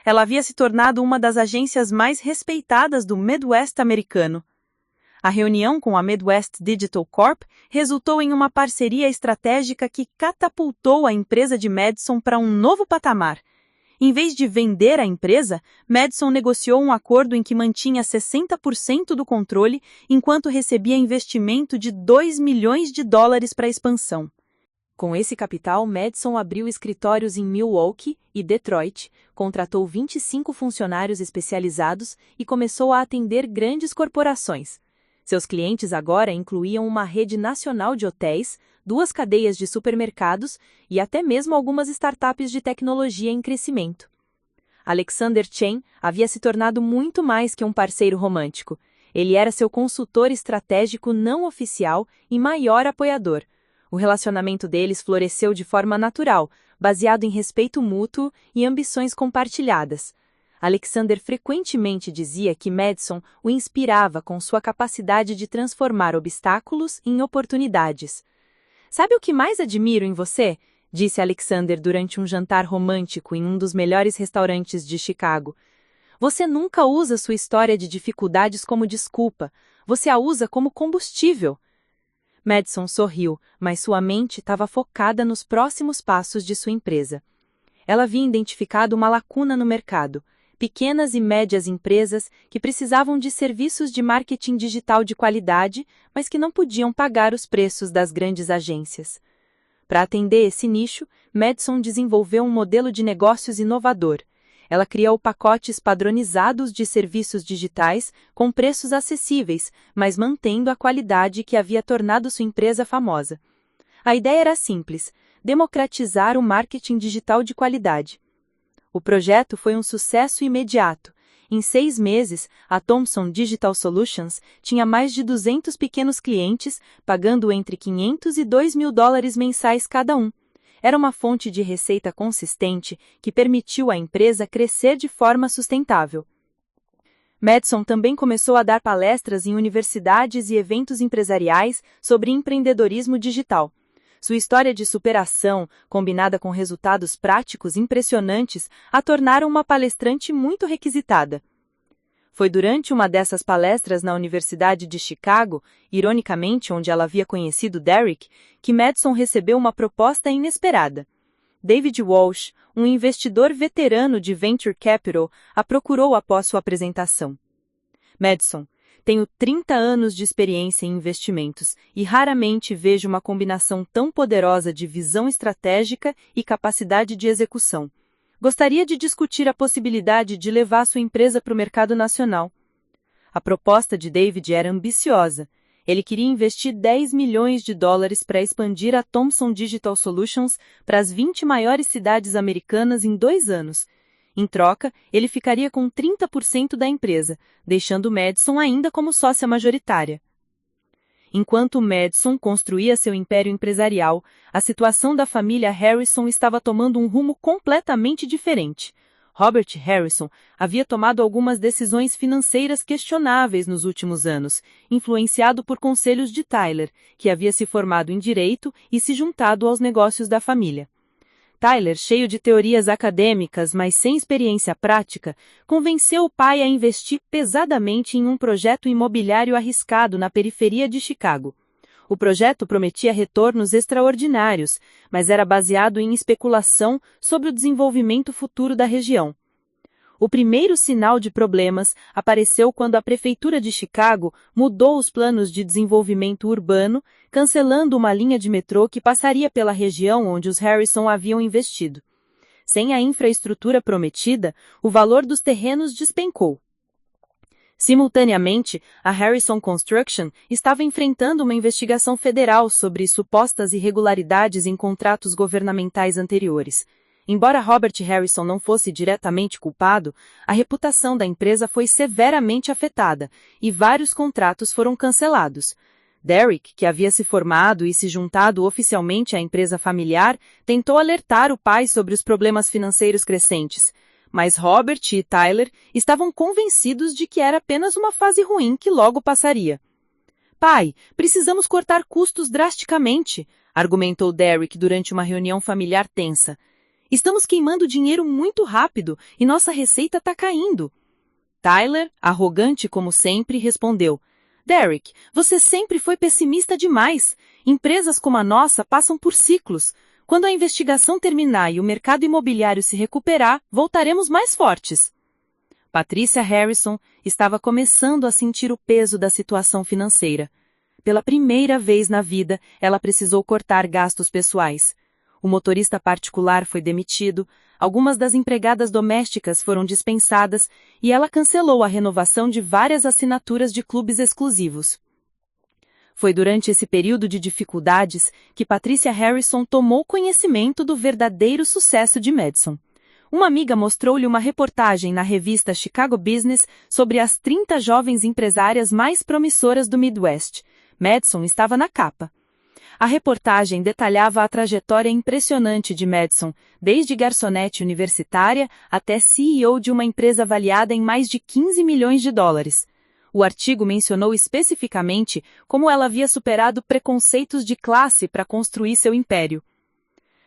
Ela havia se tornado uma das agências mais respeitadas do Midwest americano. A reunião com a Midwest Digital Corp resultou em uma parceria estratégica que catapultou a empresa de Madison para um novo patamar. Em vez de vender a empresa, Madison negociou um acordo em que mantinha 60% do controle, enquanto recebia investimento de $2 milhões para a expansão. Com esse capital, Madison abriu escritórios em Milwaukee e Detroit, contratou 25 funcionários especializados e começou a atender grandes corporações. Seus clientes agora incluíam uma rede nacional de hotéis, 2 cadeias de supermercados e até mesmo algumas startups de tecnologia em crescimento. Alexander Chen havia se tornado muito mais que um parceiro romântico. Ele era seu consultor estratégico não oficial e maior apoiador. O relacionamento deles floresceu de forma natural, baseado em respeito mútuo e ambições compartilhadas. Alexander frequentemente dizia que Madison o inspirava com sua capacidade de transformar obstáculos em oportunidades. "Sabe o que mais admiro em você?", disse Alexander durante um jantar romântico em um dos melhores restaurantes de Chicago. "Você nunca usa sua história de dificuldades como desculpa, você a usa como combustível." Madison sorriu, mas sua mente estava focada nos próximos passos de sua empresa. Ela havia identificado uma lacuna no mercado. Pequenas e médias empresas que precisavam de serviços de marketing digital de qualidade, mas que não podiam pagar os preços das grandes agências. Para atender esse nicho, Madison desenvolveu um modelo de negócios inovador. Ela criou pacotes padronizados de serviços digitais com preços acessíveis, mas mantendo a qualidade que havia tornado sua empresa famosa. A ideia era simples: democratizar o marketing digital de qualidade. O projeto foi um sucesso imediato. Em 6 meses, a Thomson Digital Solutions tinha mais de 200 pequenos clientes, pagando entre $500 e $2 mil mensais cada um. Era uma fonte de receita consistente que permitiu à empresa crescer de forma sustentável. Madison também começou a dar palestras em universidades e eventos empresariais sobre empreendedorismo digital. Sua história de superação, combinada com resultados práticos impressionantes, a tornaram uma palestrante muito requisitada. Foi durante uma dessas palestras na Universidade de Chicago, ironicamente onde ela havia conhecido Derek, que Madison recebeu uma proposta inesperada. David Walsh, um investidor veterano de Venture Capital, a procurou após sua apresentação. "Madison, tenho 30 anos de experiência em investimentos e raramente vejo uma combinação tão poderosa de visão estratégica e capacidade de execução. Gostaria de discutir a possibilidade de levar sua empresa para o mercado nacional." A proposta de David era ambiciosa. Ele queria investir $10 milhões para expandir a Thomson Digital Solutions para as 20 maiores cidades americanas em 2 anos. Em troca, ele ficaria com 30% da empresa, deixando Madison ainda como sócia majoritária. Enquanto Madison construía seu império empresarial, a situação da família Harrison estava tomando um rumo completamente diferente. Robert Harrison havia tomado algumas decisões financeiras questionáveis nos últimos anos, influenciado por conselhos de Tyler, que havia se formado em direito e se juntado aos negócios da família. Tyler, cheio de teorias acadêmicas, mas sem experiência prática, convenceu o pai a investir pesadamente em um projeto imobiliário arriscado na periferia de Chicago. O projeto prometia retornos extraordinários, mas era baseado em especulação sobre o desenvolvimento futuro da região. O primeiro sinal de problemas apareceu quando a prefeitura de Chicago mudou os planos de desenvolvimento urbano, cancelando uma linha de metrô que passaria pela região onde os Harrison haviam investido. Sem a infraestrutura prometida, o valor dos terrenos despencou. Simultaneamente, a Harrison Construction estava enfrentando uma investigação federal sobre supostas irregularidades em contratos governamentais anteriores. Embora Robert Harrison não fosse diretamente culpado, a reputação da empresa foi severamente afetada e vários contratos foram cancelados. Derek, que havia se formado e se juntado oficialmente à empresa familiar, tentou alertar o pai sobre os problemas financeiros crescentes, mas Robert e Tyler estavam convencidos de que era apenas uma fase ruim que logo passaria. "Pai, precisamos cortar custos drasticamente", argumentou Derek durante uma reunião familiar tensa. "Estamos queimando dinheiro muito rápido e nossa receita está caindo." Tyler, arrogante como sempre, respondeu: "Derek, você sempre foi pessimista demais. Empresas como a nossa passam por ciclos. Quando a investigação terminar e o mercado imobiliário se recuperar, voltaremos mais fortes." Patricia Harrison estava começando a sentir o peso da situação financeira. Pela primeira vez na vida, ela precisou cortar gastos pessoais. O motorista particular foi demitido, algumas das empregadas domésticas foram dispensadas e ela cancelou a renovação de várias assinaturas de clubes exclusivos. Foi durante esse período de dificuldades que Patricia Harrison tomou conhecimento do verdadeiro sucesso de Madison. Uma amiga mostrou-lhe uma reportagem na revista Chicago Business sobre as 30 jovens empresárias mais promissoras do Midwest. Madison estava na capa. A reportagem detalhava a trajetória impressionante de Madison, desde garçonete universitária até CEO de uma empresa avaliada em mais de 15 milhões de dólares. O artigo mencionou especificamente como ela havia superado preconceitos de classe para construir seu império.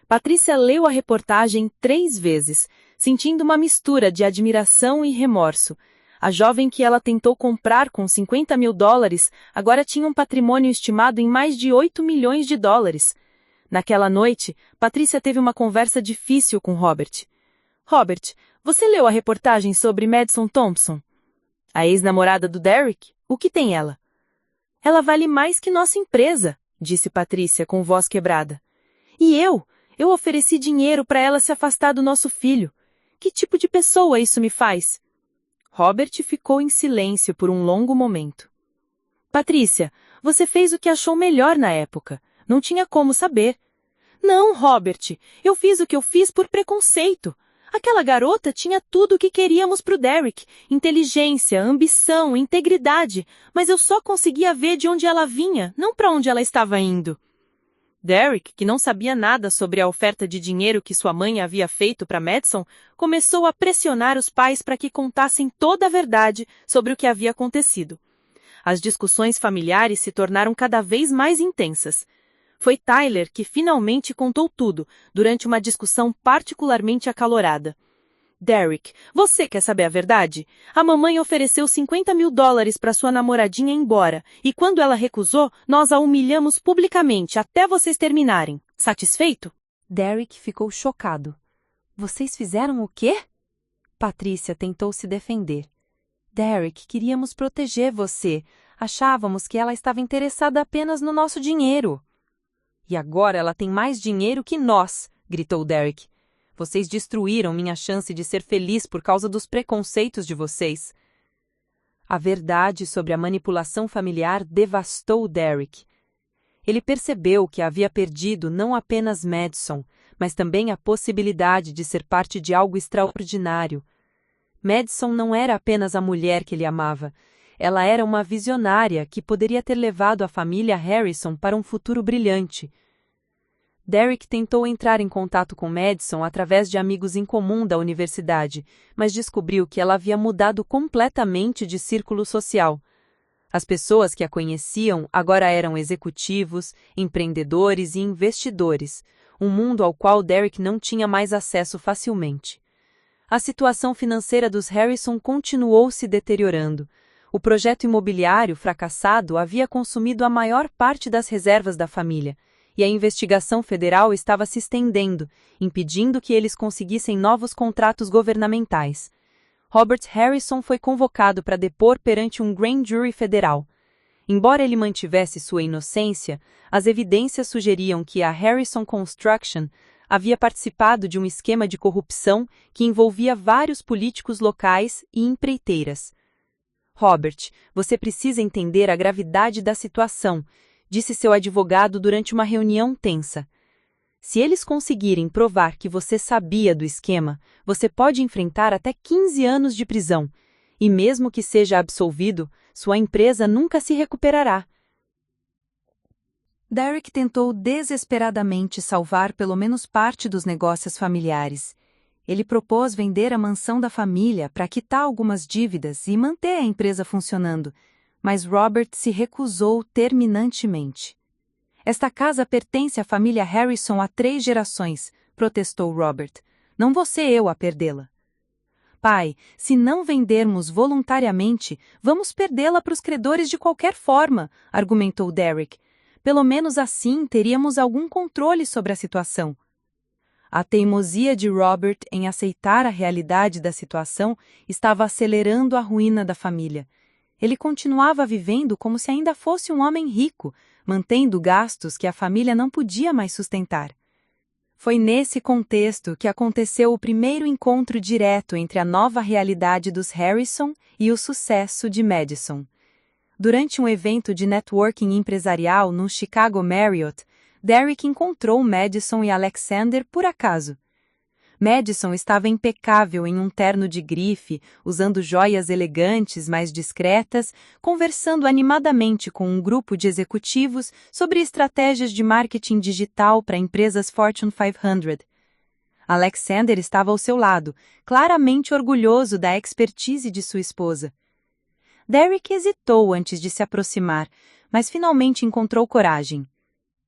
Patricia leu a reportagem 3 vezes, sentindo uma mistura de admiração e remorso. A jovem que ela tentou comprar com 50 mil dólares agora tinha um patrimônio estimado em mais de 8 milhões de dólares. Naquela noite, Patricia teve uma conversa difícil com Robert. "Robert, você leu a reportagem sobre Madison Thompson? A ex-namorada do Derek? O que tem ela?" "Ela vale mais que nossa empresa", disse Patricia com voz quebrada. "E eu ofereci dinheiro para ela se afastar do nosso filho. Que tipo de pessoa isso me faz?" Robert ficou em silêncio por um longo momento. "Patricia, você fez o que achou melhor na época. Não tinha como saber." "Não, Robert, eu fiz o que eu fiz por preconceito. Aquela garota tinha tudo o que queríamos pro Derek: inteligência, ambição, integridade, mas eu só conseguia ver de onde ela vinha, não para onde ela estava indo." Derek, que não sabia nada sobre a oferta de dinheiro que sua mãe havia feito para Madison, começou a pressionar os pais para que contassem toda a verdade sobre o que havia acontecido. As discussões familiares se tornaram cada vez mais intensas. Foi Tyler que finalmente contou tudo, durante uma discussão particularmente acalorada. "Derek, você quer saber a verdade? A mamãe ofereceu 50 mil dólares para sua namoradinha ir embora, e quando ela recusou, nós a humilhamos publicamente até vocês terminarem. Satisfeito?" Derek ficou chocado. "Vocês fizeram o quê?" Patricia tentou se defender. "Derek, queríamos proteger você. Achávamos que ela estava interessada apenas no nosso dinheiro." "E agora ela tem mais dinheiro que nós", gritou Derek. "Vocês destruíram minha chance de ser feliz por causa dos preconceitos de vocês." A verdade sobre a manipulação familiar devastou Derek. Ele percebeu que havia perdido não apenas Madison, mas também a possibilidade de ser parte de algo extraordinário. Madison não era apenas a mulher que ele amava, ela era uma visionária que poderia ter levado a família Harrison para um futuro brilhante. Derek tentou entrar em contato com Madison através de amigos em comum da universidade, mas descobriu que ela havia mudado completamente de círculo social. As pessoas que a conheciam agora eram executivos, empreendedores e investidores, um mundo ao qual Derek não tinha mais acesso facilmente. A situação financeira dos Harrison continuou se deteriorando. O projeto imobiliário fracassado havia consumido a maior parte das reservas da família, e a investigação federal estava se estendendo, impedindo que eles conseguissem novos contratos governamentais. Robert Harrison foi convocado para depor perante um grand jury federal. Embora ele mantivesse sua inocência, as evidências sugeriam que a Harrison Construction havia participado de um esquema de corrupção que envolvia vários políticos locais e empreiteiras. Robert, você precisa entender a gravidade da situação, disse seu advogado durante uma reunião tensa. Se eles conseguirem provar que você sabia do esquema, você pode enfrentar até 15 anos de prisão, e mesmo que seja absolvido, sua empresa nunca se recuperará. Derek tentou desesperadamente salvar pelo menos parte dos negócios familiares. Ele propôs vender a mansão da família para quitar algumas dívidas e manter a empresa funcionando, mas Robert se recusou terminantemente. Esta casa pertence à família Harrison há 3 gerações, protestou Robert. Não vou ser eu a perdê-la. Pai, se não vendermos voluntariamente, vamos perdê-la para os credores de qualquer forma, argumentou Derek. Pelo menos assim teríamos algum controle sobre a situação. A teimosia de Robert em aceitar a realidade da situação estava acelerando a ruína da família. Ele continuava vivendo como se ainda fosse um homem rico, mantendo gastos que a família não podia mais sustentar. Foi nesse contexto que aconteceu o primeiro encontro direto entre a nova realidade dos Harrison e o sucesso de Madison. Durante um evento de networking empresarial no Chicago Marriott, Derek encontrou Madison e Alexander por acaso. Madison estava impecável em um terno de grife, usando joias elegantes, mas discretas, conversando animadamente com um grupo de executivos sobre estratégias de marketing digital para empresas Fortune 500. Alexander estava ao seu lado, claramente orgulhoso da expertise de sua esposa. Derek hesitou antes de se aproximar, mas finalmente encontrou coragem.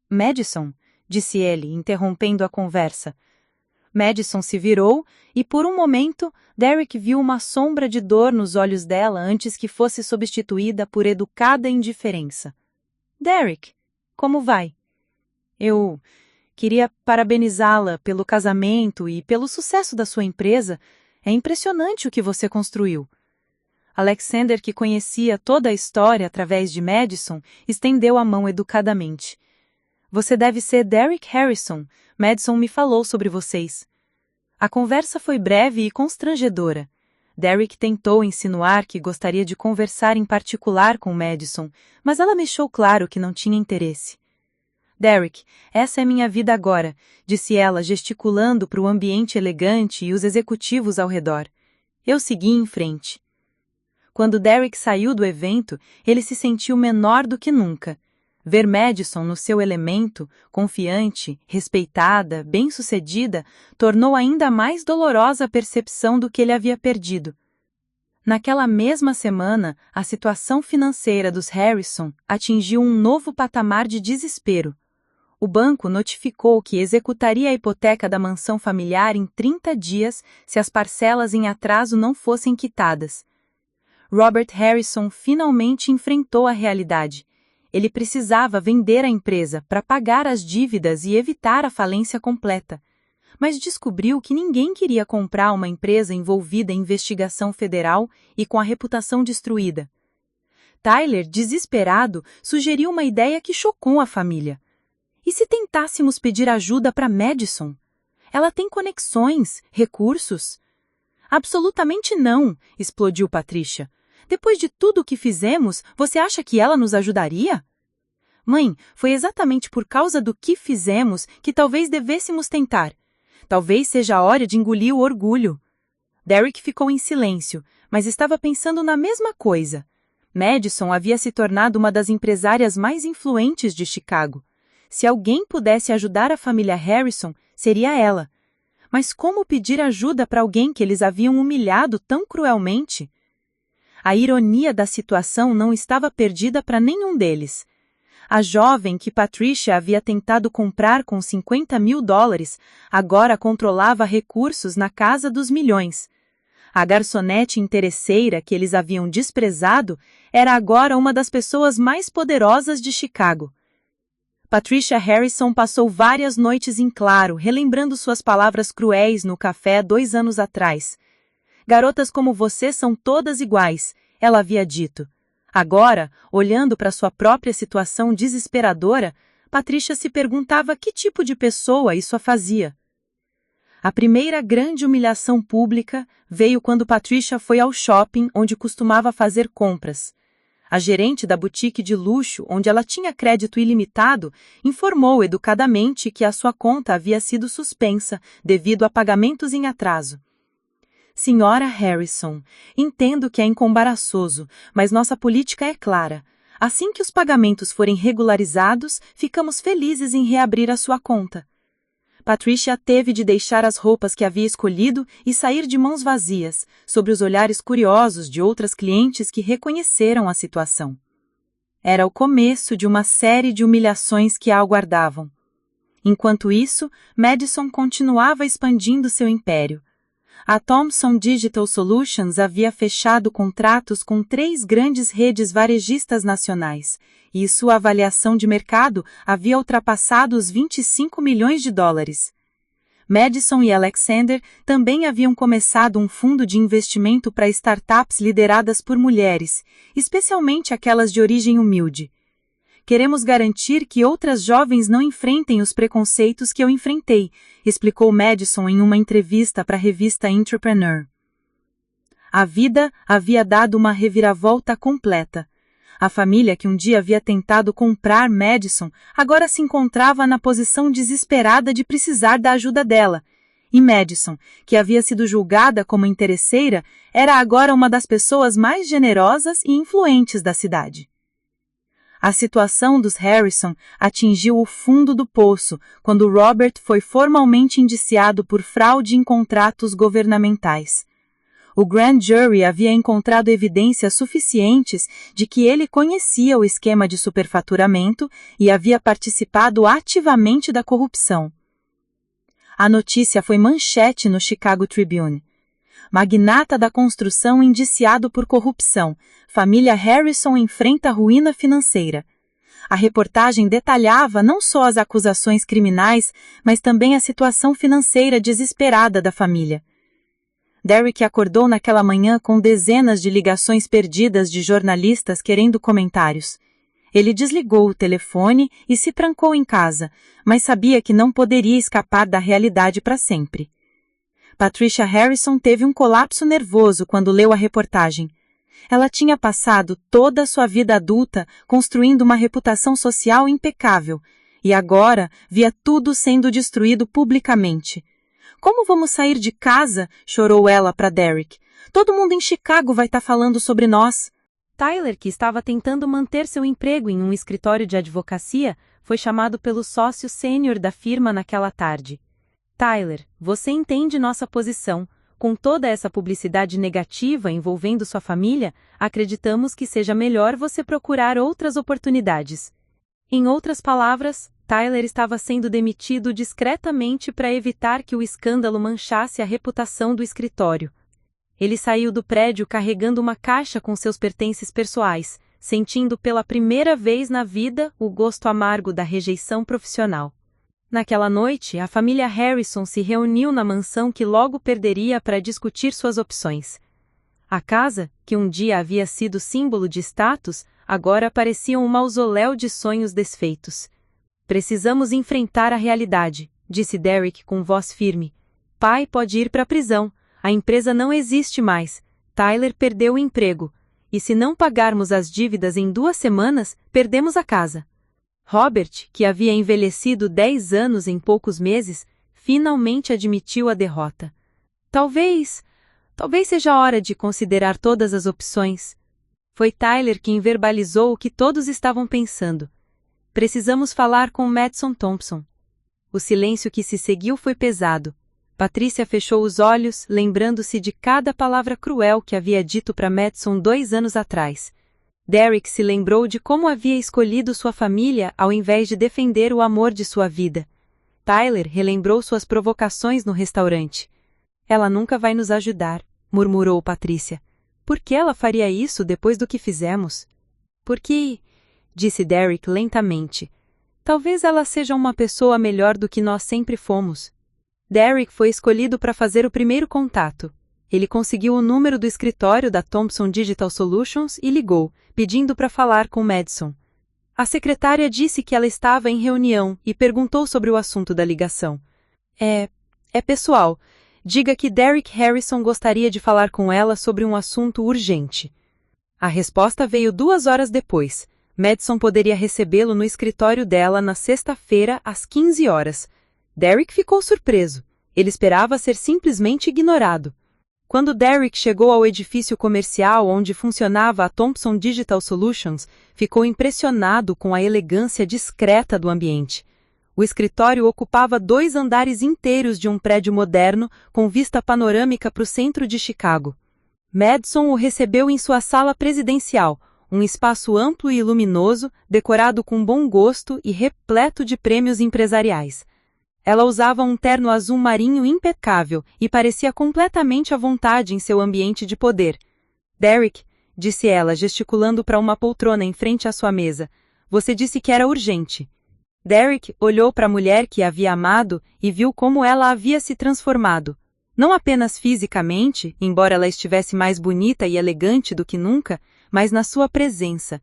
Madison, disse ele, interrompendo a conversa. Madison se virou e, por um momento, Derek viu uma sombra de dor nos olhos dela antes que fosse substituída por educada indiferença. Derek, como vai? Eu queria parabenizá-la pelo casamento e pelo sucesso da sua empresa. É impressionante o que você construiu. Alexander, que conhecia toda a história através de Madison, estendeu a mão educadamente. Você deve ser Derek Harrison. Madison me falou sobre vocês. A conversa foi breve e constrangedora. Derek tentou insinuar que gostaria de conversar em particular com Madison, mas ela deixou claro que não tinha interesse. Derek, essa é minha vida agora, disse ela, gesticulando para o ambiente elegante e os executivos ao redor. Eu segui em frente. Quando Derek saiu do evento, ele se sentiu menor do que nunca. Ver Madison no seu elemento, confiante, respeitada, bem-sucedida, tornou ainda mais dolorosa a percepção do que ele havia perdido. Naquela mesma semana, a situação financeira dos Harrison atingiu um novo patamar de desespero. O banco notificou que executaria a hipoteca da mansão familiar em 30 dias se as parcelas em atraso não fossem quitadas. Robert Harrison finalmente enfrentou a realidade. Ele precisava vender a empresa para pagar as dívidas e evitar a falência completa. Mas descobriu que ninguém queria comprar uma empresa envolvida em investigação federal e com a reputação destruída. Tyler, desesperado, sugeriu uma ideia que chocou a família. E se tentássemos pedir ajuda para Madison? Ela tem conexões, recursos. Absolutamente não, explodiu Patricia. Depois de tudo o que fizemos, você acha que ela nos ajudaria? Mãe, foi exatamente por causa do que fizemos que talvez devêssemos tentar. Talvez seja a hora de engolir o orgulho. Derek ficou em silêncio, mas estava pensando na mesma coisa. Madison havia se tornado uma das empresárias mais influentes de Chicago. Se alguém pudesse ajudar a família Harrison, seria ela. Mas como pedir ajuda para alguém que eles haviam humilhado tão cruelmente? A ironia da situação não estava perdida para nenhum deles. A jovem que Patricia havia tentado comprar com $50.000 agora controlava recursos na casa dos milhões. A garçonete interesseira que eles haviam desprezado era agora uma das pessoas mais poderosas de Chicago. Patricia Harrison passou várias noites em claro, relembrando suas palavras cruéis no café 2 anos atrás. Garotas como você são todas iguais, ela havia dito. Agora, olhando para sua própria situação desesperadora, Patricia se perguntava que tipo de pessoa isso a fazia. A primeira grande humilhação pública veio quando Patricia foi ao shopping onde costumava fazer compras. A gerente da boutique de luxo, onde ela tinha crédito ilimitado, informou educadamente que a sua conta havia sido suspensa devido a pagamentos em atraso. Senhora Harrison, entendo que é embaraçoso, mas nossa política é clara. Assim que os pagamentos forem regularizados, ficamos felizes em reabrir a sua conta. Patricia teve de deixar as roupas que havia escolhido e sair de mãos vazias, sob os olhares curiosos de outras clientes que reconheceram a situação. Era o começo de uma série de humilhações que a aguardavam. Enquanto isso, Madison continuava expandindo seu império. A Thomson Digital Solutions havia fechado contratos com 3 grandes redes varejistas nacionais, e sua avaliação de mercado havia ultrapassado os $25 milhões. Madison e Alexander também haviam começado um fundo de investimento para startups lideradas por mulheres, especialmente aquelas de origem humilde. Queremos garantir que outras jovens não enfrentem os preconceitos que eu enfrentei, explicou Madison em uma entrevista para a revista Entrepreneur. A vida havia dado uma reviravolta completa. A família que um dia havia tentado comprar Madison agora se encontrava na posição desesperada de precisar da ajuda dela. E Madison, que havia sido julgada como interesseira, era agora uma das pessoas mais generosas e influentes da cidade. A situação dos Harrison atingiu o fundo do poço quando Robert foi formalmente indiciado por fraude em contratos governamentais. O Grand Jury havia encontrado evidências suficientes de que ele conhecia o esquema de superfaturamento e havia participado ativamente da corrupção. A notícia foi manchete no Chicago Tribune. Magnata da construção indiciado por corrupção. Família Harrison enfrenta ruína financeira. A reportagem detalhava não só as acusações criminais, mas também a situação financeira desesperada da família. Derek acordou naquela manhã com dezenas de ligações perdidas de jornalistas querendo comentários. Ele desligou o telefone e se trancou em casa, mas sabia que não poderia escapar da realidade para sempre. Patricia Harrison teve um colapso nervoso quando leu a reportagem. Ela tinha passado toda a sua vida adulta construindo uma reputação social impecável, e agora via tudo sendo destruído publicamente. Como vamos sair de casa? Chorou ela para Derek. Todo mundo em Chicago vai estar falando sobre nós. Tyler, que estava tentando manter seu emprego em um escritório de advocacia, foi chamado pelo sócio sênior da firma naquela tarde. Tyler, você entende nossa posição. Com toda essa publicidade negativa envolvendo sua família, acreditamos que seja melhor você procurar outras oportunidades. Em outras palavras, Tyler estava sendo demitido discretamente para evitar que o escândalo manchasse a reputação do escritório. Ele saiu do prédio carregando uma caixa com seus pertences pessoais, sentindo pela primeira vez na vida o gosto amargo da rejeição profissional. Naquela noite, a família Harrison se reuniu na mansão que logo perderia para discutir suas opções. A casa, que um dia havia sido símbolo de status, agora parecia um mausoléu de sonhos desfeitos. Precisamos enfrentar a realidade, disse Derek com voz firme. Pai pode ir para a prisão. A empresa não existe mais. Tyler perdeu o emprego. E se não pagarmos as dívidas em 2 semanas, perdemos a casa. Robert, que havia envelhecido 10 anos em poucos meses, finalmente admitiu a derrota. Talvez seja hora de considerar todas as opções. Foi Tyler quem verbalizou o que todos estavam pensando. Precisamos falar com Madison Thompson. O silêncio que se seguiu foi pesado. Patrícia fechou os olhos, lembrando-se de cada palavra cruel que havia dito para Madison 2 anos atrás. Derek se lembrou de como havia escolhido sua família ao invés de defender o amor de sua vida. Tyler relembrou suas provocações no restaurante. Ela nunca vai nos ajudar, murmurou Patrícia. Por que ela faria isso depois do que fizemos? Porque, disse Derek lentamente, talvez ela seja uma pessoa melhor do que nós sempre fomos. Derek foi escolhido para fazer o primeiro contato. Ele conseguiu o número do escritório da Thompson Digital Solutions e ligou, pedindo para falar com Madison. A secretária disse que ela estava em reunião e perguntou sobre o assunto da ligação. É pessoal. Diga que Derek Harrison gostaria de falar com ela sobre um assunto urgente. A resposta veio 2 horas depois. Madison poderia recebê-lo no escritório dela na sexta-feira, às 15 horas. Derek ficou surpreso. Ele esperava ser simplesmente ignorado. Quando Derek chegou ao edifício comercial onde funcionava a Thompson Digital Solutions, ficou impressionado com a elegância discreta do ambiente. O escritório ocupava 2 andares inteiros de um prédio moderno, com vista panorâmica para o centro de Chicago. Madison o recebeu em sua sala presidencial, um espaço amplo e luminoso, decorado com bom gosto e repleto de prêmios empresariais. Ela usava um terno azul marinho impecável e parecia completamente à vontade em seu ambiente de poder. Derek, disse ela, gesticulando para uma poltrona em frente à sua mesa, você disse que era urgente. Derek olhou para a mulher que havia amado e viu como ela havia se transformado. Não apenas fisicamente, embora ela estivesse mais bonita e elegante do que nunca, mas na sua presença.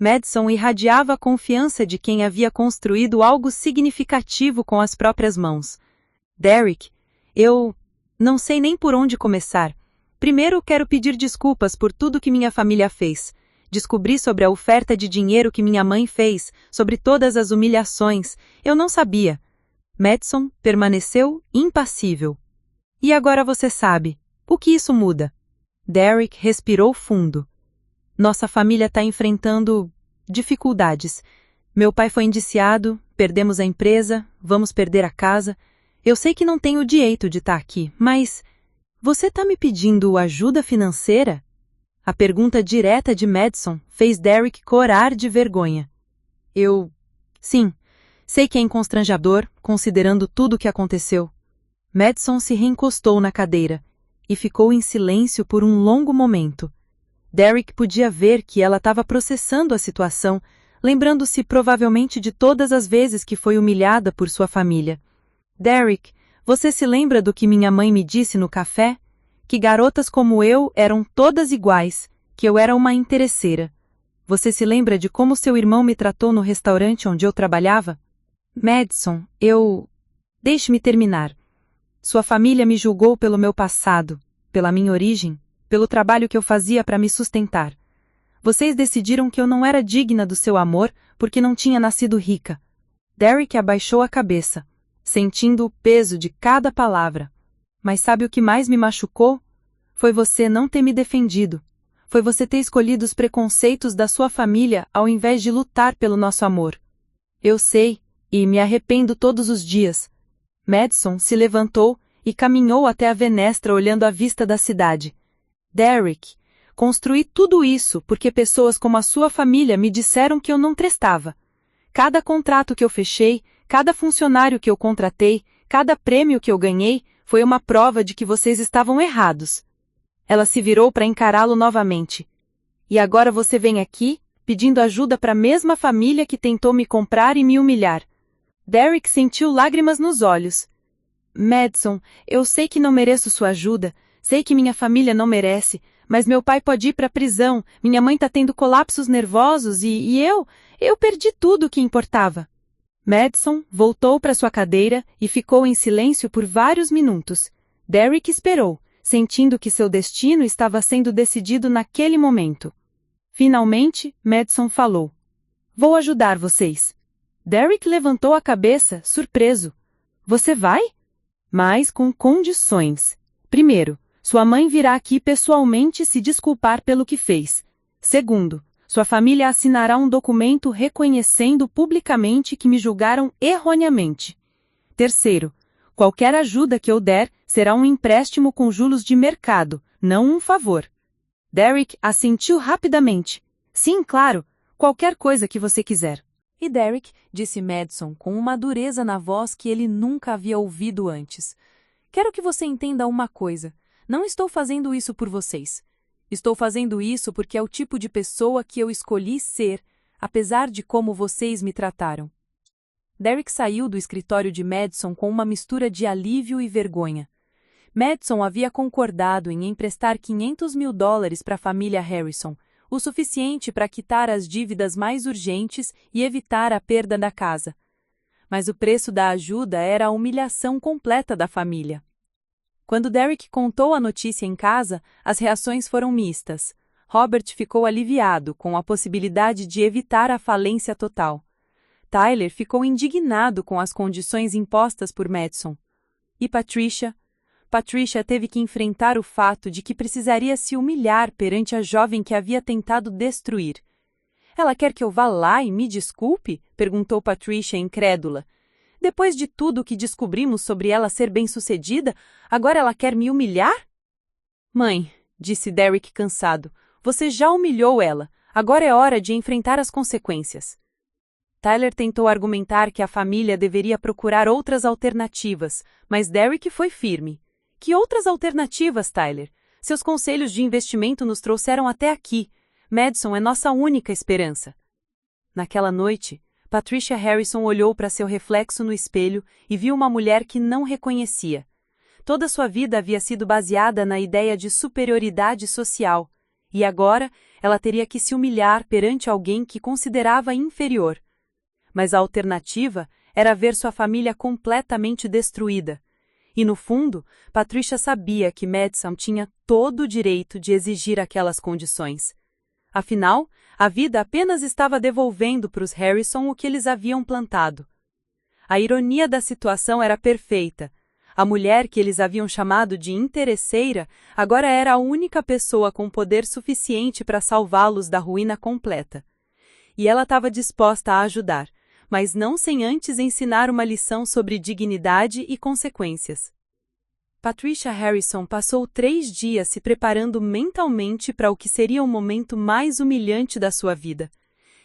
Madison irradiava a confiança de quem havia construído algo significativo com as próprias mãos. Derek, eu não sei nem por onde começar. Primeiro quero pedir desculpas por tudo que minha família fez. Descobri sobre a oferta de dinheiro que minha mãe fez, sobre todas as humilhações. Eu não sabia. Madison permaneceu impassível. E agora você sabe. O que isso muda? Derek respirou fundo. Nossa família está enfrentando dificuldades. Meu pai foi indiciado, perdemos a empresa, vamos perder a casa. Eu sei que não tenho o direito de estar aqui, mas você está me pedindo ajuda financeira? A pergunta direta de Madison fez Derek corar de vergonha. Sim, sei que é constrangedor, considerando tudo o que aconteceu. Madison se reencostou na cadeira e ficou em silêncio por um longo momento. Derek podia ver que ela estava processando a situação, lembrando-se provavelmente de todas as vezes que foi humilhada por sua família. Derek, você se lembra do que minha mãe me disse no café? Que garotas como eu eram todas iguais, que eu era uma interesseira. Você se lembra de como seu irmão me tratou no restaurante onde eu trabalhava? Madison, Deixe-me terminar. Sua família me julgou pelo meu passado, pela minha origem, pelo trabalho que eu fazia para me sustentar. Vocês decidiram que eu não era digna do seu amor porque não tinha nascido rica. Derek abaixou a cabeça, sentindo o peso de cada palavra. Mas sabe o que mais me machucou? Foi você não ter me defendido. Foi você ter escolhido os preconceitos da sua família ao invés de lutar pelo nosso amor. Eu sei, e me arrependo todos os dias. Madison se levantou e caminhou até a fenestra olhando a vista da cidade. Derek, construí tudo isso porque pessoas como a sua família me disseram que eu não prestava. Cada contrato que eu fechei, cada funcionário que eu contratei, cada prêmio que eu ganhei, foi uma prova de que vocês estavam errados. Ela se virou para encará-lo novamente. E agora você vem aqui, pedindo ajuda para a mesma família que tentou me comprar e me humilhar. Derek sentiu lágrimas nos olhos. Madison, eu sei que não mereço sua ajuda, sei que minha família não merece, mas meu pai pode ir para a prisão, minha mãe está tendo colapsos nervosos e eu perdi tudo o que importava. Madison voltou para sua cadeira e ficou em silêncio por vários minutos. Derek esperou, sentindo que seu destino estava sendo decidido naquele momento. Finalmente, Madison falou. Vou ajudar vocês. Derek levantou a cabeça, surpreso. Você vai? Mas com condições. Primeiro, sua mãe virá aqui pessoalmente se desculpar pelo que fez. Segundo, sua família assinará um documento reconhecendo publicamente que me julgaram erroneamente. Terceiro, qualquer ajuda que eu der será um empréstimo com juros de mercado, não um favor. Derek assentiu rapidamente. Sim, claro, qualquer coisa que você quiser. E Derek, disse Madison com uma dureza na voz que ele nunca havia ouvido antes. Quero que você entenda uma coisa. Não estou fazendo isso por vocês. Estou fazendo isso porque é o tipo de pessoa que eu escolhi ser, apesar de como vocês me trataram. Derek saiu do escritório de Madison com uma mistura de alívio e vergonha. Madison havia concordado em emprestar $500 mil para a família Harrison, o suficiente para quitar as dívidas mais urgentes e evitar a perda da casa. Mas o preço da ajuda era a humilhação completa da família. Quando Derek contou a notícia em casa, as reações foram mistas. Robert ficou aliviado com a possibilidade de evitar a falência total. Tyler ficou indignado com as condições impostas por Madison. E Patricia? Patricia teve que enfrentar o fato de que precisaria se humilhar perante a jovem que havia tentado destruir. Ela quer que eu vá lá e me desculpe? Perguntou Patricia incrédula. Depois de tudo o que descobrimos sobre ela ser bem-sucedida, agora ela quer me humilhar? Mãe, disse Derek cansado, você já humilhou ela. Agora é hora de enfrentar as consequências. Tyler tentou argumentar que a família deveria procurar outras alternativas, mas Derek foi firme. Que outras alternativas, Tyler? Seus conselhos de investimento nos trouxeram até aqui. Madison é nossa única esperança. Naquela noite, Patricia Harrison olhou para seu reflexo no espelho e viu uma mulher que não reconhecia. Toda sua vida havia sido baseada na ideia de superioridade social, e agora ela teria que se humilhar perante alguém que considerava inferior. Mas a alternativa era ver sua família completamente destruída. E, no fundo, Patricia sabia que Madison tinha todo o direito de exigir aquelas condições. Afinal, a vida apenas estava devolvendo para os Harrison o que eles haviam plantado. A ironia da situação era perfeita. A mulher que eles haviam chamado de interesseira agora era a única pessoa com poder suficiente para salvá-los da ruína completa. E ela estava disposta a ajudar, mas não sem antes ensinar uma lição sobre dignidade e consequências. Patricia Harrison passou 3 dias se preparando mentalmente para o que seria o momento mais humilhante da sua vida.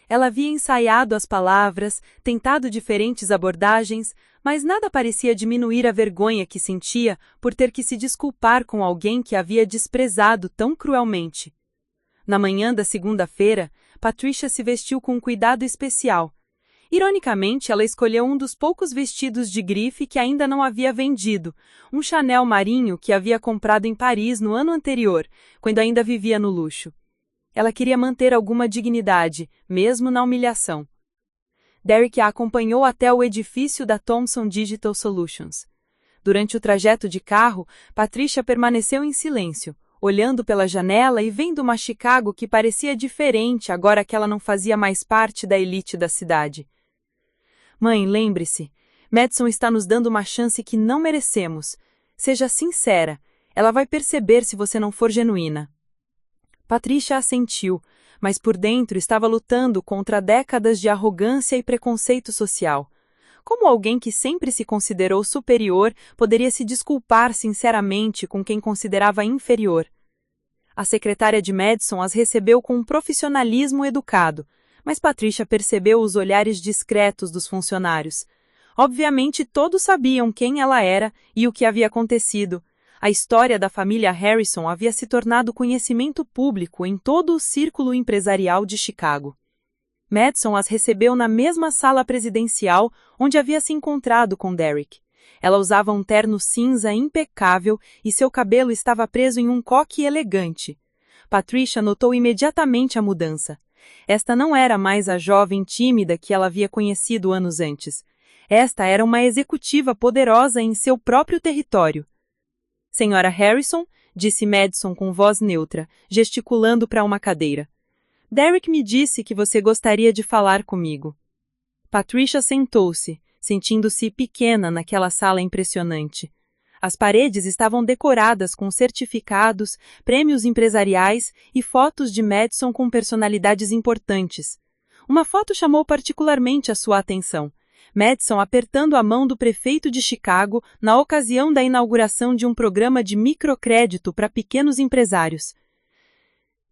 Ela havia ensaiado as palavras, tentado diferentes abordagens, mas nada parecia diminuir a vergonha que sentia por ter que se desculpar com alguém que havia desprezado tão cruelmente. Na manhã da segunda-feira, Patricia se vestiu com um cuidado especial. Ironicamente, ela escolheu um dos poucos vestidos de grife que ainda não havia vendido, um Chanel marinho que havia comprado em Paris no ano anterior, quando ainda vivia no luxo. Ela queria manter alguma dignidade, mesmo na humilhação. Derek a acompanhou até o edifício da Thomson Digital Solutions. Durante o trajeto de carro, Patricia permaneceu em silêncio, olhando pela janela e vendo uma Chicago que parecia diferente agora que ela não fazia mais parte da elite da cidade. Mãe, lembre-se, Madison está nos dando uma chance que não merecemos. Seja sincera, ela vai perceber se você não for genuína. Patricia assentiu, mas por dentro estava lutando contra décadas de arrogância e preconceito social. Como alguém que sempre se considerou superior poderia se desculpar sinceramente com quem considerava inferior? A secretária de Madison as recebeu com um profissionalismo educado, mas Patricia percebeu os olhares discretos dos funcionários. Obviamente todos sabiam quem ela era e o que havia acontecido. A história da família Harrison havia se tornado conhecimento público em todo o círculo empresarial de Chicago. Madison as recebeu na mesma sala presidencial onde havia se encontrado com Derek. Ela usava um terno cinza impecável e seu cabelo estava preso em um coque elegante. Patricia notou imediatamente a mudança. Esta não era mais a jovem tímida que ela havia conhecido anos antes. Esta era uma executiva poderosa em seu próprio território. Senhora Harrison, disse Madison com voz neutra, gesticulando para uma cadeira. Derek me disse que você gostaria de falar comigo. Patricia sentou-se, sentindo-se pequena naquela sala impressionante. As paredes estavam decoradas com certificados, prêmios empresariais e fotos de Madison com personalidades importantes. Uma foto chamou particularmente a sua atenção. Madison apertando a mão do prefeito de Chicago na ocasião da inauguração de um programa de microcrédito para pequenos empresários.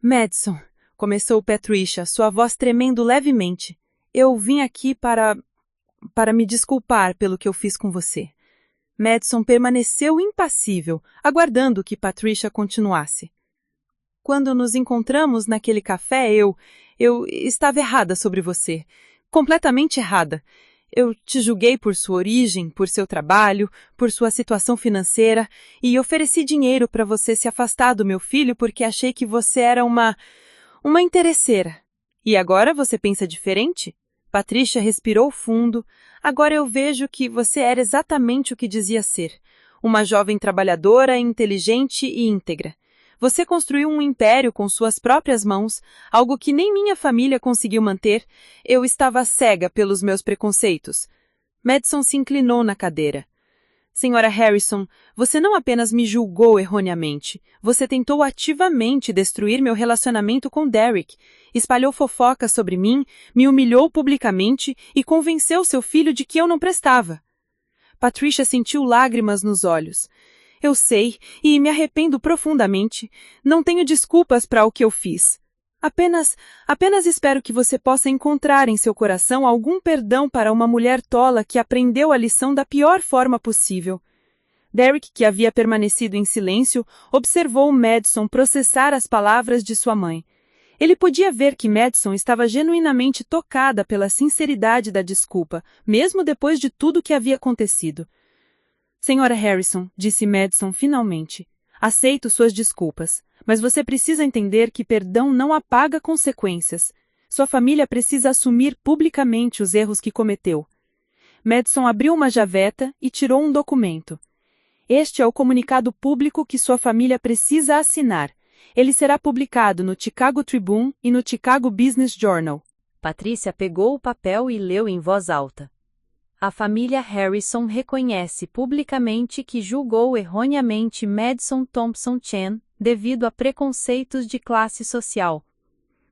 Madison, começou Patricia, sua voz tremendo levemente. Eu vim aqui para me desculpar pelo que eu fiz com você. Madison permaneceu impassível, aguardando que Patricia continuasse. Quando nos encontramos naquele café, eu estava errada sobre você. Completamente errada. Eu te julguei por sua origem, por seu trabalho, por sua situação financeira e ofereci dinheiro para você se afastar do meu filho porque achei que você era uma interesseira. E agora você pensa diferente? Patricia respirou fundo. Agora eu vejo que você era exatamente o que dizia ser. Uma jovem trabalhadora, inteligente e íntegra. Você construiu um império com suas próprias mãos, algo que nem minha família conseguiu manter. Eu estava cega pelos meus preconceitos. Madison se inclinou na cadeira. Senhora Harrison, você não apenas me julgou erroneamente, você tentou ativamente destruir meu relacionamento com Derek, espalhou fofocas sobre mim, me humilhou publicamente e convenceu seu filho de que eu não prestava. Patricia sentiu lágrimas nos olhos. Eu sei, e me arrependo profundamente. Não tenho desculpas para o que eu fiz. Apenas espero que você possa encontrar em seu coração algum perdão para uma mulher tola que aprendeu a lição da pior forma possível. Derek, que havia permanecido em silêncio, observou Madison processar as palavras de sua mãe. Ele podia ver que Madison estava genuinamente tocada pela sinceridade da desculpa, mesmo depois de tudo que havia acontecido. Senhora Harrison, disse Madison finalmente, aceito suas desculpas. Mas você precisa entender que perdão não apaga consequências. Sua família precisa assumir publicamente os erros que cometeu. Madison abriu uma gaveta e tirou um documento. Este é o comunicado público que sua família precisa assinar. Ele será publicado no Chicago Tribune e no Chicago Business Journal. Patricia pegou o papel e leu em voz alta. A família Harrison reconhece publicamente que julgou erroneamente Madison Thompson Chen devido a preconceitos de classe social.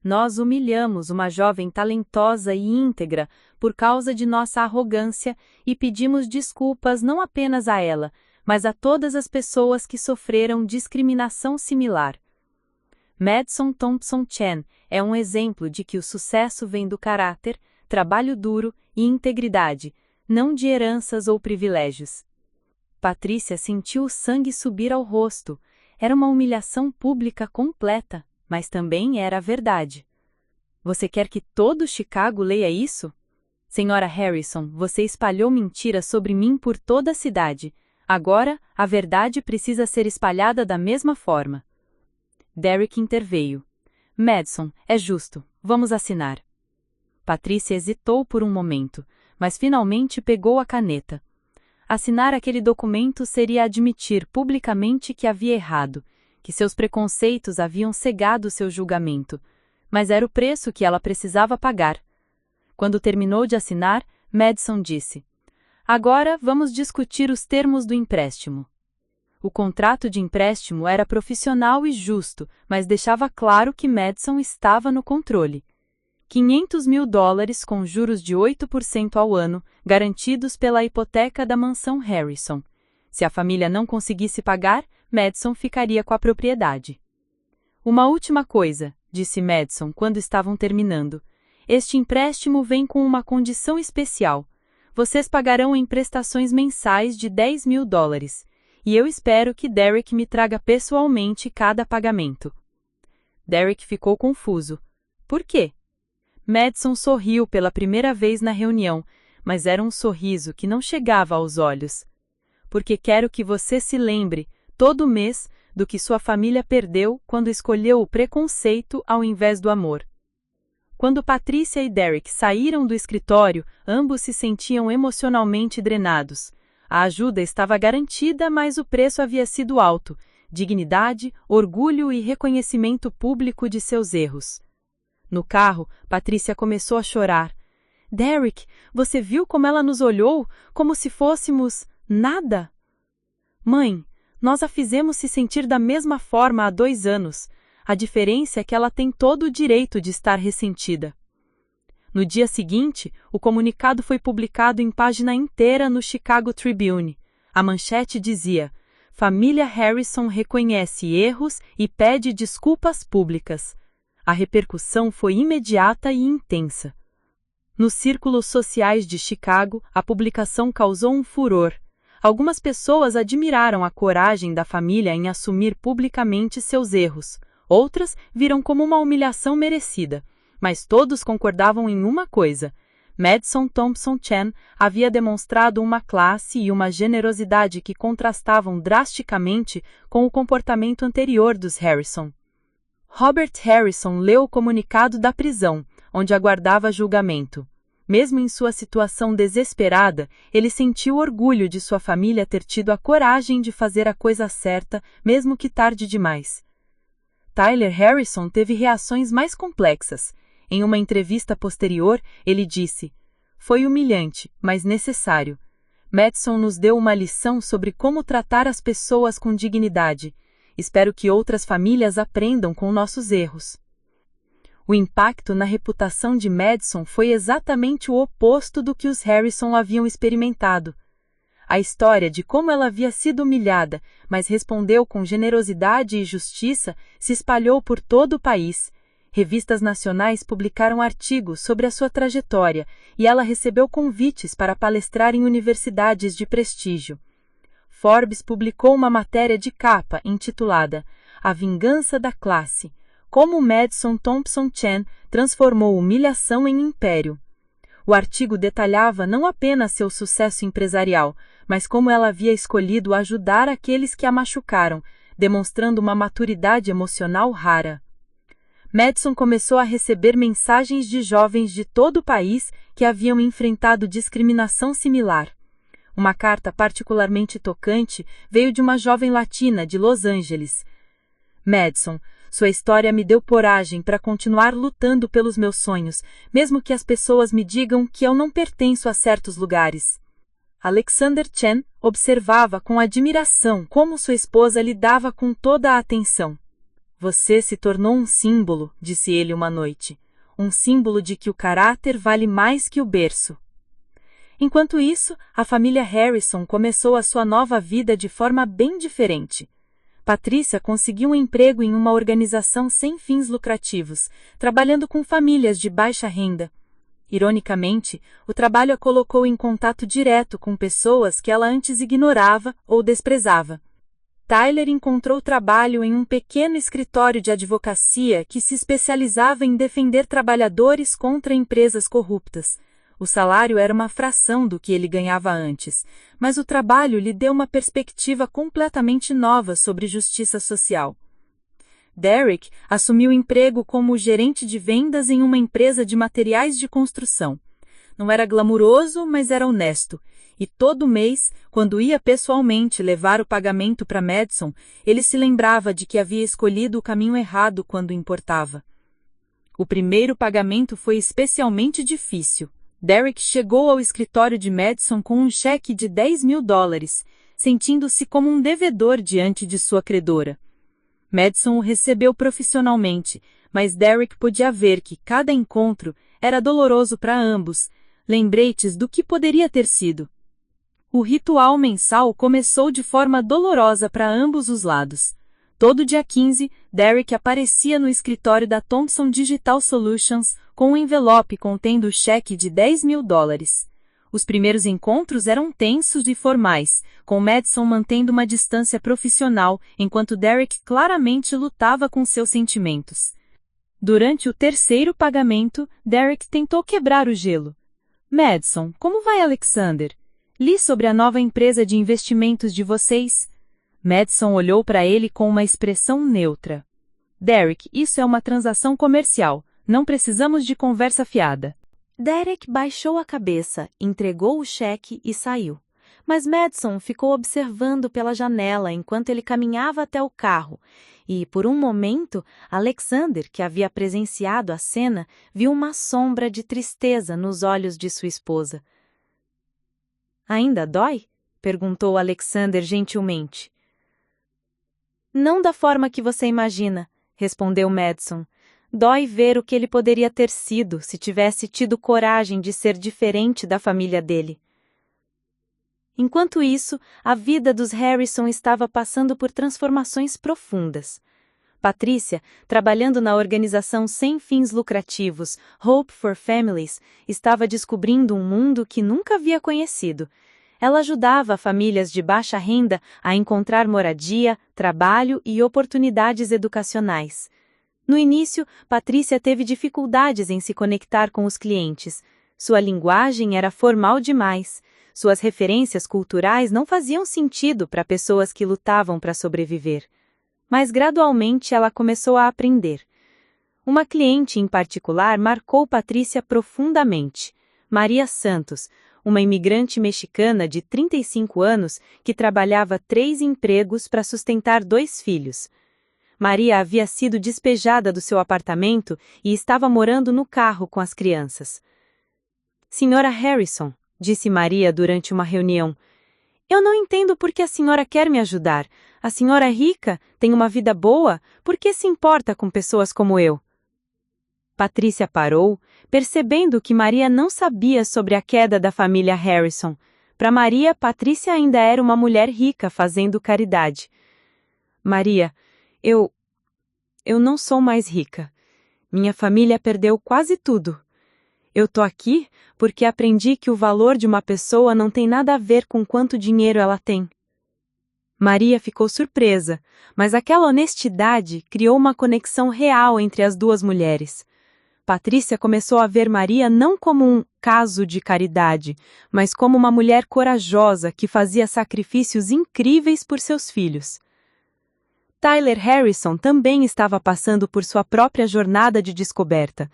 Nós humilhamos uma jovem talentosa e íntegra por causa de nossa arrogância e pedimos desculpas não apenas a ela, mas a todas as pessoas que sofreram discriminação similar. Madison Thompson Chen é um exemplo de que o sucesso vem do caráter, trabalho duro e integridade, não de heranças ou privilégios. Patricia sentiu o sangue subir ao rosto. Era uma humilhação pública completa, mas também era a verdade. Você quer que todo Chicago leia isso? Senhora Harrison, você espalhou mentiras sobre mim por toda a cidade. Agora, a verdade precisa ser espalhada da mesma forma. Derek interveio. Madison, é justo. Vamos assinar. Patricia hesitou por um momento, mas finalmente pegou a caneta. Assinar aquele documento seria admitir publicamente que havia errado, que seus preconceitos haviam cegado seu julgamento, mas era o preço que ela precisava pagar. Quando terminou de assinar, Madison disse: Agora vamos discutir os termos do empréstimo. O contrato de empréstimo era profissional e justo, mas deixava claro que Madison estava no controle. $500 mil com juros de 8% ao ano, garantidos pela hipoteca da mansão Harrison. Se a família não conseguisse pagar, Madison ficaria com a propriedade. Uma última coisa, disse Madison quando estavam terminando. Este empréstimo vem com uma condição especial. Vocês pagarão em prestações mensais de $10 mil, e eu espero que Derek me traga pessoalmente cada pagamento. Derek ficou confuso. Por quê? Madison sorriu pela primeira vez na reunião, mas era um sorriso que não chegava aos olhos. Porque quero que você se lembre, todo mês, do que sua família perdeu quando escolheu o preconceito ao invés do amor. Quando Patricia e Derek saíram do escritório, ambos se sentiam emocionalmente drenados. A ajuda estava garantida, mas o preço havia sido alto: dignidade, orgulho e reconhecimento público de seus erros. No carro, Patricia começou a chorar. Derek, você viu como ela nos olhou, como se fôssemos nada? Mãe, nós a fizemos se sentir da mesma forma há 2 anos. A diferença é que ela tem todo o direito de estar ressentida. No dia seguinte, o comunicado foi publicado em página inteira no Chicago Tribune. A manchete dizia: Família Harrison reconhece erros e pede desculpas públicas. A repercussão foi imediata e intensa. Nos círculos sociais de Chicago, a publicação causou um furor. Algumas pessoas admiraram a coragem da família em assumir publicamente seus erros. Outras viram como uma humilhação merecida. Mas todos concordavam em uma coisa: Madison Thompson Chan havia demonstrado uma classe e uma generosidade que contrastavam drasticamente com o comportamento anterior dos Harrison. Robert Harrison leu o comunicado da prisão, onde aguardava julgamento. Mesmo em sua situação desesperada, ele sentiu orgulho de sua família ter tido a coragem de fazer a coisa certa, mesmo que tarde demais. Tyler Harrison teve reações mais complexas. Em uma entrevista posterior, ele disse: Foi humilhante, mas necessário. Madison nos deu uma lição sobre como tratar as pessoas com dignidade. Espero que outras famílias aprendam com nossos erros. O impacto na reputação de Madison foi exatamente o oposto do que os Harrison haviam experimentado. A história de como ela havia sido humilhada, mas respondeu com generosidade e justiça, se espalhou por todo o país. Revistas nacionais publicaram artigos sobre a sua trajetória e ela recebeu convites para palestrar em universidades de prestígio. Forbes publicou uma matéria de capa intitulada A Vingança da Classe: Como Madison Thompson Chan transformou humilhação em império. O artigo detalhava não apenas seu sucesso empresarial, mas como ela havia escolhido ajudar aqueles que a machucaram, demonstrando uma maturidade emocional rara. Madison começou a receber mensagens de jovens de todo o país que haviam enfrentado discriminação similar. Uma carta particularmente tocante veio de uma jovem latina de Los Angeles. Madison, sua história me deu coragem para continuar lutando pelos meus sonhos, mesmo que as pessoas me digam que eu não pertenço a certos lugares. Alexander Chan observava com admiração como sua esposa lidava com toda a atenção. Você se tornou um símbolo, disse ele uma noite. Um símbolo de que o caráter vale mais que o berço. Enquanto isso, a família Harrison começou a sua nova vida de forma bem diferente. Patrícia conseguiu um emprego em uma organização sem fins lucrativos, trabalhando com famílias de baixa renda. Ironicamente, o trabalho a colocou em contato direto com pessoas que ela antes ignorava ou desprezava. Tyler encontrou trabalho em um pequeno escritório de advocacia que se especializava em defender trabalhadores contra empresas corruptas. O salário era uma fração do que ele ganhava antes, mas o trabalho lhe deu uma perspectiva completamente nova sobre justiça social. Derek assumiu emprego como gerente de vendas em uma empresa de materiais de construção. Não era glamuroso, mas era honesto. E todo mês, quando ia pessoalmente levar o pagamento para Madison, ele se lembrava de que havia escolhido o caminho errado quando importava. O primeiro pagamento foi especialmente difícil. Derek chegou ao escritório de Madison com um cheque de $10.000, sentindo-se como um devedor diante de sua credora. Madison o recebeu profissionalmente, mas Derek podia ver que cada encontro era doloroso para ambos, lembretes do que poderia ter sido. O ritual mensal começou de forma dolorosa para ambos os lados. Todo dia 15, Derek aparecia no escritório da Thompson Digital Solutions com um envelope contendo o cheque de $10.000. Os primeiros encontros eram tensos e formais, com Madison mantendo uma distância profissional, enquanto Derek claramente lutava com seus sentimentos. Durante o terceiro pagamento, Derek tentou quebrar o gelo. Madison, como vai Alexander? Li sobre a nova empresa de investimentos de vocês. Madison olhou para ele com uma expressão neutra. Derek, isso é uma transação comercial. Não precisamos de conversa fiada. Derek baixou a cabeça, entregou o cheque e saiu. mas Madison ficou observando pela janela enquanto ele caminhava até o carro. E, por um momento, Alexander, que havia presenciado a cena, viu uma sombra de tristeza nos olhos de sua esposa. "Ainda dói?" perguntou Alexander gentilmente. "Não da forma que você imagina", respondeu Madison. "Dói ver o que ele poderia ter sido se tivesse tido coragem de ser diferente da família dele." Enquanto isso, a vida dos Harrison estava passando por transformações profundas. Patrícia, trabalhando na organização sem fins lucrativos Hope for Families, estava descobrindo um mundo que nunca havia conhecido. Ela ajudava famílias de baixa renda a encontrar moradia, trabalho e oportunidades educacionais. No início, Patrícia teve dificuldades em se conectar com os clientes. Sua linguagem era formal demais. Suas referências culturais não faziam sentido para pessoas que lutavam para sobreviver. Mas gradualmente ela começou a aprender. Uma cliente em particular marcou Patrícia profundamente. Maria Santos, uma imigrante mexicana de 35 anos que trabalhava 3 empregos para sustentar 2 filhos. Maria havia sido despejada do seu apartamento e estava morando no carro com as crianças. "Senhora Harrison", disse Maria durante uma reunião, "eu não entendo por que a senhora quer me ajudar. A senhora é rica, tem uma vida boa, por que se importa com pessoas como eu?" Patrícia parou, percebendo que Maria não sabia sobre a queda da família Harrison. Para Maria, Patrícia ainda era uma mulher rica fazendo caridade. "Maria, eu não sou mais rica. Minha família perdeu quase tudo. Eu tô aqui porque aprendi que o valor de uma pessoa não tem nada a ver com quanto dinheiro ela tem." Maria ficou surpresa, mas aquela honestidade criou uma conexão real entre as duas mulheres. Patrícia começou a ver Maria não como um caso de caridade, mas como uma mulher corajosa que fazia sacrifícios incríveis por seus filhos. Tyler Harrison também estava passando por sua própria jornada de descoberta.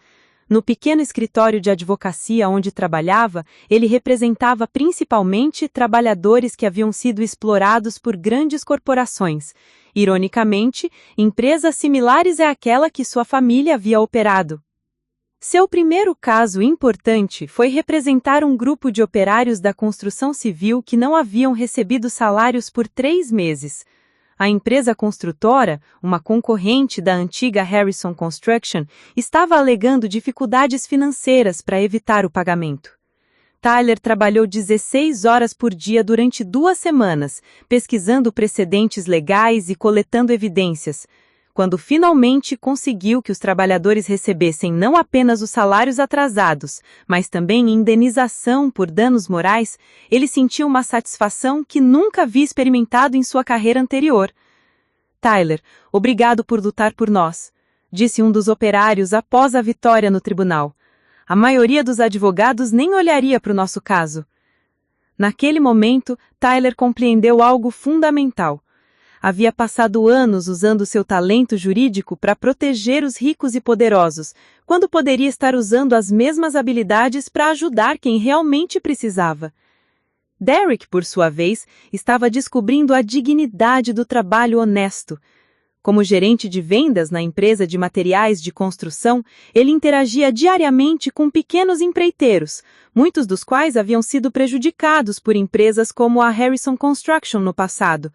No pequeno escritório de advocacia onde trabalhava, ele representava principalmente trabalhadores que haviam sido explorados por grandes corporações. Ironicamente, empresas similares àquela que sua família havia operado. Seu primeiro caso importante foi representar um grupo de operários da construção civil que não haviam recebido salários por 3 meses. A empresa construtora, uma concorrente da antiga Harrison Construction, estava alegando dificuldades financeiras para evitar o pagamento. Tyler trabalhou 16 horas por dia durante 2 semanas, pesquisando precedentes legais e coletando evidências. Quando finalmente conseguiu que os trabalhadores recebessem não apenas os salários atrasados, mas também indenização por danos morais, ele sentiu uma satisfação que nunca havia experimentado em sua carreira anterior. "Tyler, obrigado por lutar por nós", disse um dos operários após a vitória no tribunal. "A maioria dos advogados nem olharia para o nosso caso." Naquele momento, Tyler compreendeu algo fundamental. Havia passado anos usando seu talento jurídico para proteger os ricos e poderosos, quando poderia estar usando as mesmas habilidades para ajudar quem realmente precisava. Derek, por sua vez, estava descobrindo a dignidade do trabalho honesto. Como gerente de vendas na empresa de materiais de construção, ele interagia diariamente com pequenos empreiteiros, muitos dos quais haviam sido prejudicados por empresas como a Harrison Construction no passado.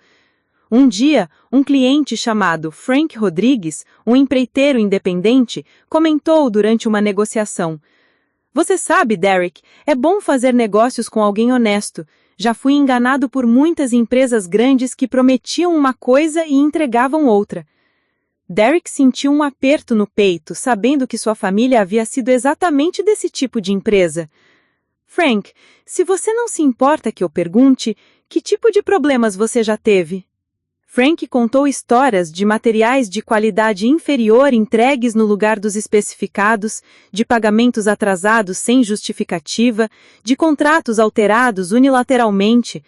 Um dia, um cliente chamado Frank Rodrigues, um empreiteiro independente, comentou durante uma negociação: "Você sabe, Derek, é bom fazer negócios com alguém honesto. Já fui enganado por muitas empresas grandes que prometiam uma coisa e entregavam outra." Derek sentiu um aperto no peito, sabendo que sua família havia sido exatamente desse tipo de empresa. "Frank, se você não se importa que eu pergunte, que tipo de problemas você já teve?" Frank contou histórias de materiais de qualidade inferior entregues no lugar dos especificados, de pagamentos atrasados sem justificativa, de contratos alterados unilateralmente.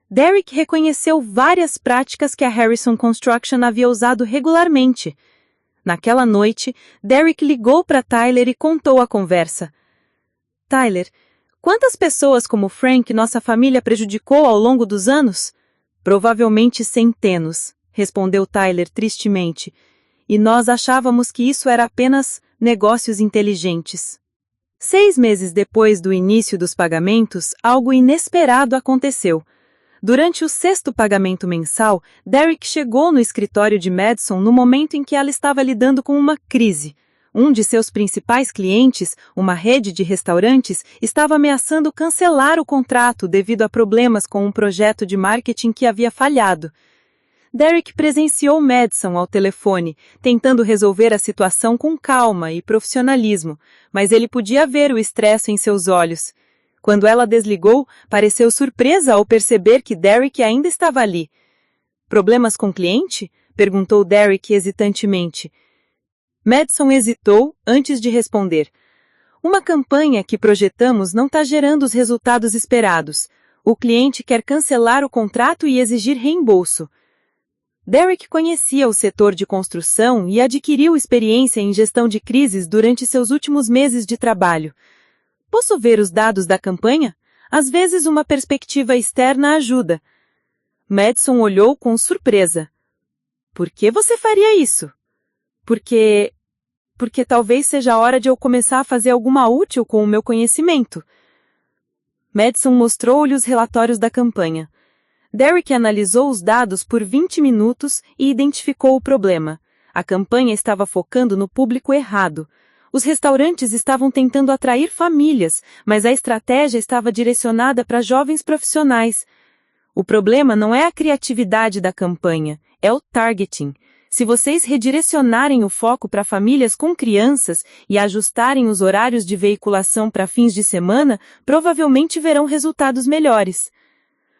Derek reconheceu várias práticas que a Harrison Construction havia usado regularmente. Naquela noite, Derek ligou para Tyler e contou a conversa. "Tyler, Quantas pessoas como Frank nossa família prejudicou ao longo dos anos? Provavelmente centenas, respondeu Tyler tristemente. E nós achávamos que isso era apenas negócios inteligentes. 6 meses depois do início dos pagamentos, algo inesperado aconteceu. Durante o 6º pagamento mensal, Derek chegou no escritório de Madison no momento em que ela estava lidando com uma crise. Um de seus principais clientes, uma rede de restaurantes, estava ameaçando cancelar o contrato devido a problemas com um projeto de marketing que havia falhado. Derek presenciou Madison ao telefone, tentando resolver a situação com calma e profissionalismo, mas ele podia ver o estresse em seus olhos. Quando ela desligou, pareceu surpresa ao perceber que Derek ainda estava ali. "Problemas com o cliente?" perguntou Derek hesitantemente. Madison hesitou antes de responder. "Uma campanha que projetamos não está gerando os resultados esperados. O cliente quer cancelar o contrato e exigir reembolso." Derek conhecia o setor de construção e adquiriu experiência em gestão de crises durante seus últimos meses de trabalho. "Posso ver os dados da campanha? Às vezes uma perspectiva externa ajuda." Madison olhou com surpresa. "Por que você faria isso?" Porque talvez seja a hora de eu começar a fazer alguma útil com o meu conhecimento." Madison mostrou-lhe os relatórios da campanha. Derek analisou os dados por 20 minutos e identificou o problema. A campanha estava focando no público errado. Os restaurantes estavam tentando atrair famílias, mas a estratégia estava direcionada para jovens profissionais. O problema não é a criatividade da campanha, é o targeting. Se vocês redirecionarem o foco para famílias com crianças e ajustarem os horários de veiculação para fins de semana, provavelmente verão resultados melhores.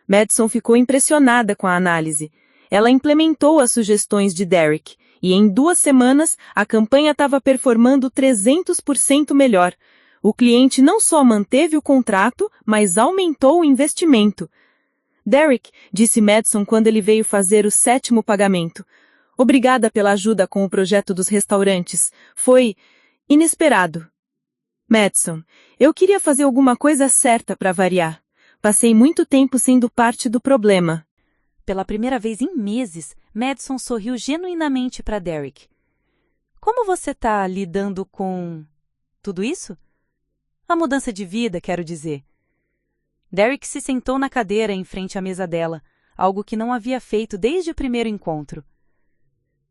Madison ficou impressionada com a análise. Ela implementou as sugestões de Derek, e em 2 semanas a campanha estava performando 300% melhor. O cliente não só manteve o contrato, mas aumentou o investimento. "Derek", disse Madison quando ele veio fazer o 7º pagamento. "Obrigada pela ajuda com o projeto dos restaurantes. Foi inesperado." "Madison, eu queria fazer alguma coisa certa para variar. Passei muito tempo sendo parte do problema." Pela primeira vez em meses, Madison sorriu genuinamente para Derek. "Como você está lidando com tudo isso?" "A mudança de vida, quero dizer." Derek se sentou na cadeira em frente à mesa dela, algo que não havia feito desde o primeiro encontro.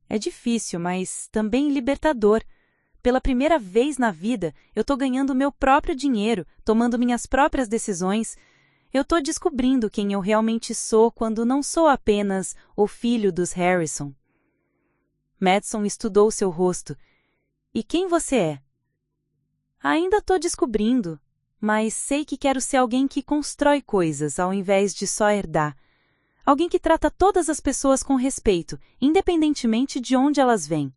"É difícil, mas também libertador. Pela primeira vez na vida, eu estou ganhando meu próprio dinheiro, tomando minhas próprias decisões. Eu estou descobrindo quem eu realmente sou quando não sou apenas o filho dos Harrison." Madison estudou seu rosto. "E quem você é?" "Ainda estou descobrindo, mas sei que quero ser alguém que constrói coisas ao invés de só herdar. Alguém que trata todas as pessoas com respeito, independentemente de onde elas vêm."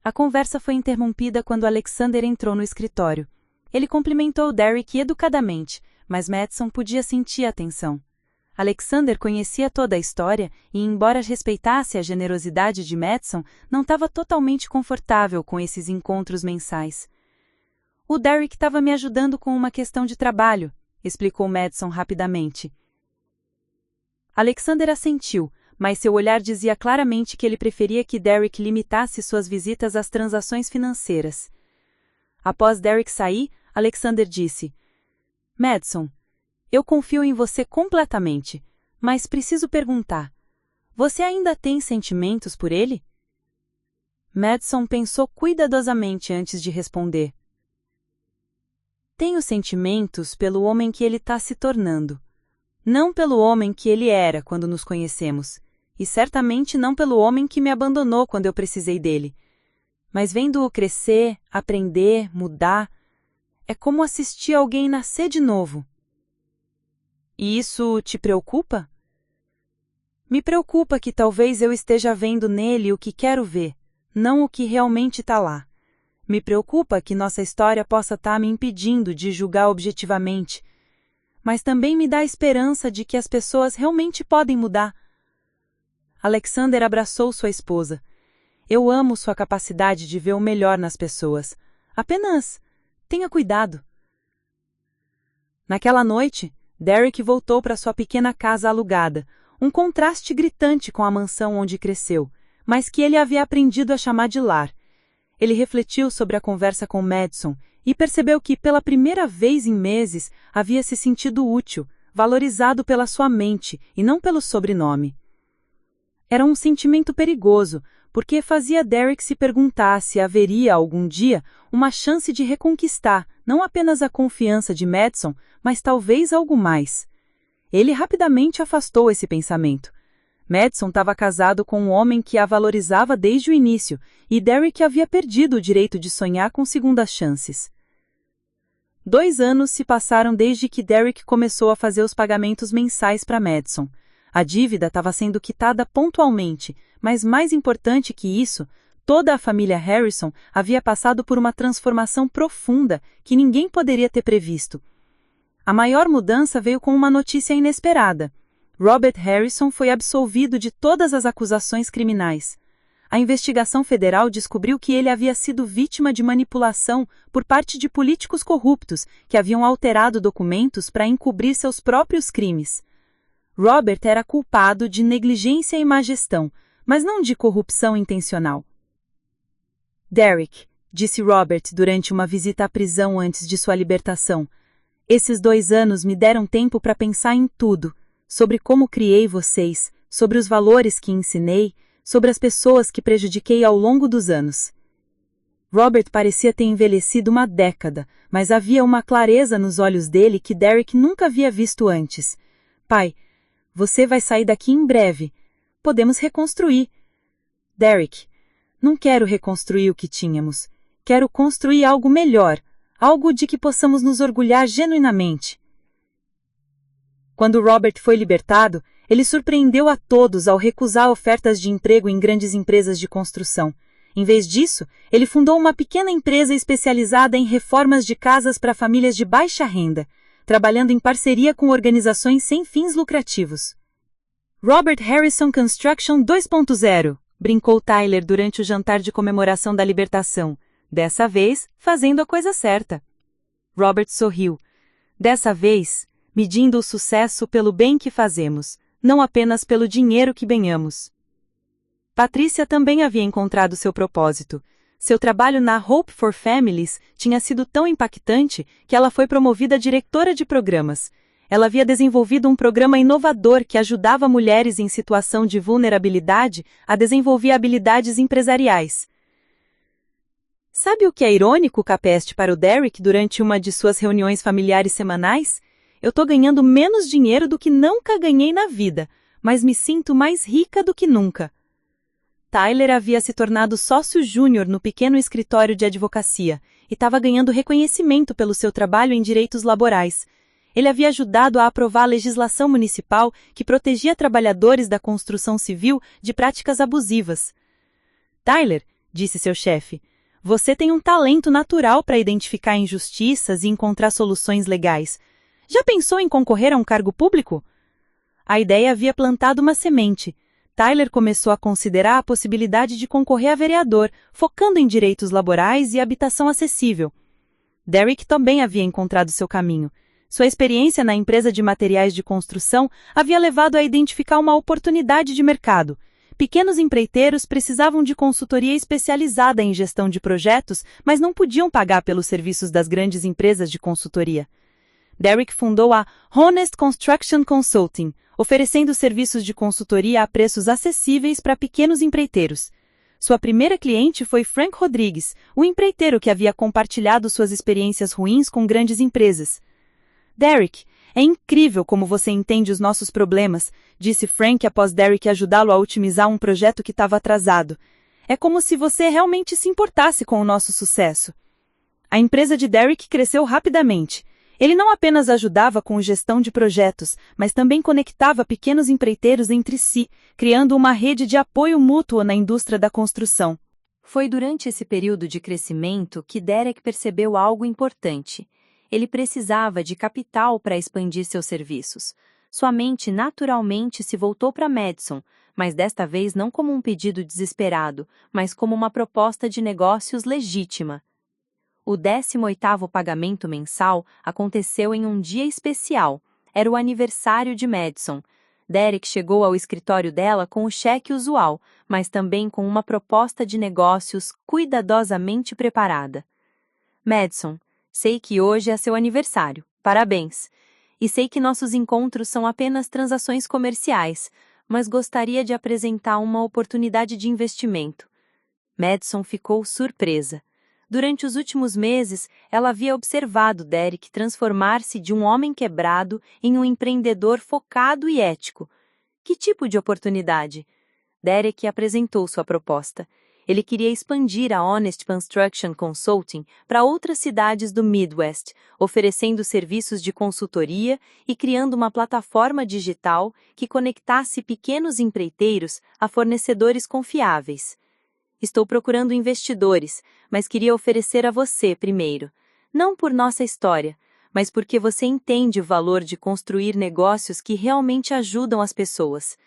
A conversa foi interrompida quando Alexander entrou no escritório. Ele cumprimentou Derek educadamente, mas Madison podia sentir a tensão. Alexander conhecia toda a história e, embora respeitasse a generosidade de Madison, não estava totalmente confortável com esses encontros mensais. "O Derek estava me ajudando com uma questão de trabalho", explicou Madison rapidamente. Alexander assentiu, mas seu olhar dizia claramente que ele preferia que Derek limitasse suas visitas às transações financeiras. Após Derek sair, Alexander disse: "Madison, eu confio em você completamente, mas preciso perguntar, você ainda tem sentimentos por ele?" Madison pensou cuidadosamente antes de responder. "Tenho sentimentos pelo homem que ele está se tornando. Não pelo homem que ele era quando nos conhecemos, e certamente não pelo homem que me abandonou quando eu precisei dele. Mas vendo-o crescer, aprender, mudar, é como assistir alguém nascer de novo." "E isso te preocupa?" "Me preocupa que talvez eu esteja vendo nele o que quero ver, não o que realmente está lá. Me preocupa que nossa história possa estar me impedindo de julgar objetivamente, mas também me dá a esperança de que as pessoas realmente podem mudar." Alexander abraçou sua esposa. "Eu amo sua capacidade de ver o melhor nas pessoas. Apenas tenha cuidado." Naquela noite, Derek voltou para sua pequena casa alugada, um contraste gritante com a mansão onde cresceu, mas que ele havia aprendido a chamar de lar. Ele refletiu sobre a conversa com Madison e percebeu que, pela primeira vez em meses, havia se sentido útil, valorizado pela sua mente e não pelo sobrenome. Era um sentimento perigoso, porque fazia Derek se perguntar se haveria algum dia uma chance de reconquistar não apenas a confiança de Madison, mas talvez algo mais. Ele rapidamente afastou esse pensamento. Madison estava casado com um homem que a valorizava desde o início, e Derek havia perdido o direito de sonhar com segundas chances. 2 anos se passaram desde que Derek começou a fazer os pagamentos mensais para Madison. A dívida estava sendo quitada pontualmente, mas mais importante que isso, toda a família Harrison havia passado por uma transformação profunda que ninguém poderia ter previsto. A maior mudança veio com uma notícia inesperada. Robert Harrison foi absolvido de todas as acusações criminais. A investigação federal descobriu que ele havia sido vítima de manipulação por parte de políticos corruptos que haviam alterado documentos para encobrir seus próprios crimes. Robert era culpado de negligência e má gestão, mas não de corrupção intencional. Derek, disse Robert durante uma visita à prisão antes de sua libertação, esses 2 anos me deram tempo para pensar em tudo, sobre como criei vocês, sobre os valores que ensinei, sobre as pessoas que prejudiquei ao longo dos anos. Robert parecia ter envelhecido uma década, mas havia uma clareza nos olhos dele que Derek nunca havia visto antes. Pai, você vai sair daqui em breve. Podemos reconstruir. Derek, não quero reconstruir o que tínhamos. Quero construir algo melhor, algo de que possamos nos orgulhar genuinamente. Quando Robert foi libertado, ele surpreendeu a todos ao recusar ofertas de emprego em grandes empresas de construção. Em vez disso, ele fundou uma pequena empresa especializada em reformas de casas para famílias de baixa renda, trabalhando em parceria com organizações sem fins lucrativos. Robert Harrison Construction 2.0, brincou Tyler durante o jantar de comemoração da libertação, dessa vez fazendo a coisa certa. Robert sorriu. Dessa vez, medindo o sucesso pelo bem que fazemos, não apenas pelo dinheiro que ganhamos. Patrícia também havia encontrado seu propósito. Seu trabalho na Hope for Families tinha sido tão impactante que ela foi promovida a diretora de programas. Ela havia desenvolvido um programa inovador que ajudava mulheres em situação de vulnerabilidade a desenvolver habilidades empresariais. Sabe o que é irônico, Capeste, para o Derek durante uma de suas reuniões familiares semanais? Eu estou ganhando menos dinheiro do que nunca ganhei na vida, mas me sinto mais rica do que nunca. Tyler havia se tornado sócio júnior no pequeno escritório de advocacia e estava ganhando reconhecimento pelo seu trabalho em direitos laborais. Ele havia ajudado a aprovar a legislação municipal que protegia trabalhadores da construção civil de práticas abusivas. Tyler, disse seu chefe, você tem um talento natural para identificar injustiças e encontrar soluções legais. Já pensou em concorrer a um cargo público? A ideia havia plantado uma semente. Tyler começou a considerar a possibilidade de concorrer a vereador, focando em direitos laborais e habitação acessível. Derek também havia encontrado seu caminho. Sua experiência na empresa de materiais de construção havia levado a identificar uma oportunidade de mercado. Pequenos empreiteiros precisavam de consultoria especializada em gestão de projetos, mas não podiam pagar pelos serviços das grandes empresas de consultoria. Derek fundou a Honest Construction Consulting, oferecendo serviços de consultoria a preços acessíveis para pequenos empreiteiros. Sua primeira cliente foi Frank Rodrigues, o empreiteiro que havia compartilhado suas experiências ruins com grandes empresas. Derek, é incrível como você entende os nossos problemas, disse Frank após Derek ajudá-lo a otimizar um projeto que estava atrasado. É como se você realmente se importasse com o nosso sucesso. A empresa de Derek cresceu rapidamente. Ele não apenas ajudava com a gestão de projetos, mas também conectava pequenos empreiteiros entre si, criando uma rede de apoio mútuo na indústria da construção. Foi durante esse período de crescimento que Derek percebeu algo importante. Ele precisava de capital para expandir seus serviços. Sua mente naturalmente se voltou para Madison, mas desta vez não como um pedido desesperado, mas como uma proposta de negócios legítima. O 18º pagamento mensal aconteceu em um dia especial. Era o aniversário de Madison. Derek chegou ao escritório dela com o cheque usual, mas também com uma proposta de negócios cuidadosamente preparada. Madison, sei que hoje é seu aniversário. Parabéns. E sei que nossos encontros são apenas transações comerciais, mas gostaria de apresentar uma oportunidade de investimento. Madison ficou surpresa. Durante os últimos meses, ela havia observado Derek transformar-se de um homem quebrado em um empreendedor focado e ético. Que tipo de oportunidade? Derek apresentou sua proposta. Ele queria expandir a Honest Construction Consulting para outras cidades do Midwest, oferecendo serviços de consultoria e criando uma plataforma digital que conectasse pequenos empreiteiros a fornecedores confiáveis. Estou procurando investidores, mas queria oferecer a você primeiro. Não por nossa história, mas porque você entende o valor de construir negócios que realmente ajudam as pessoas.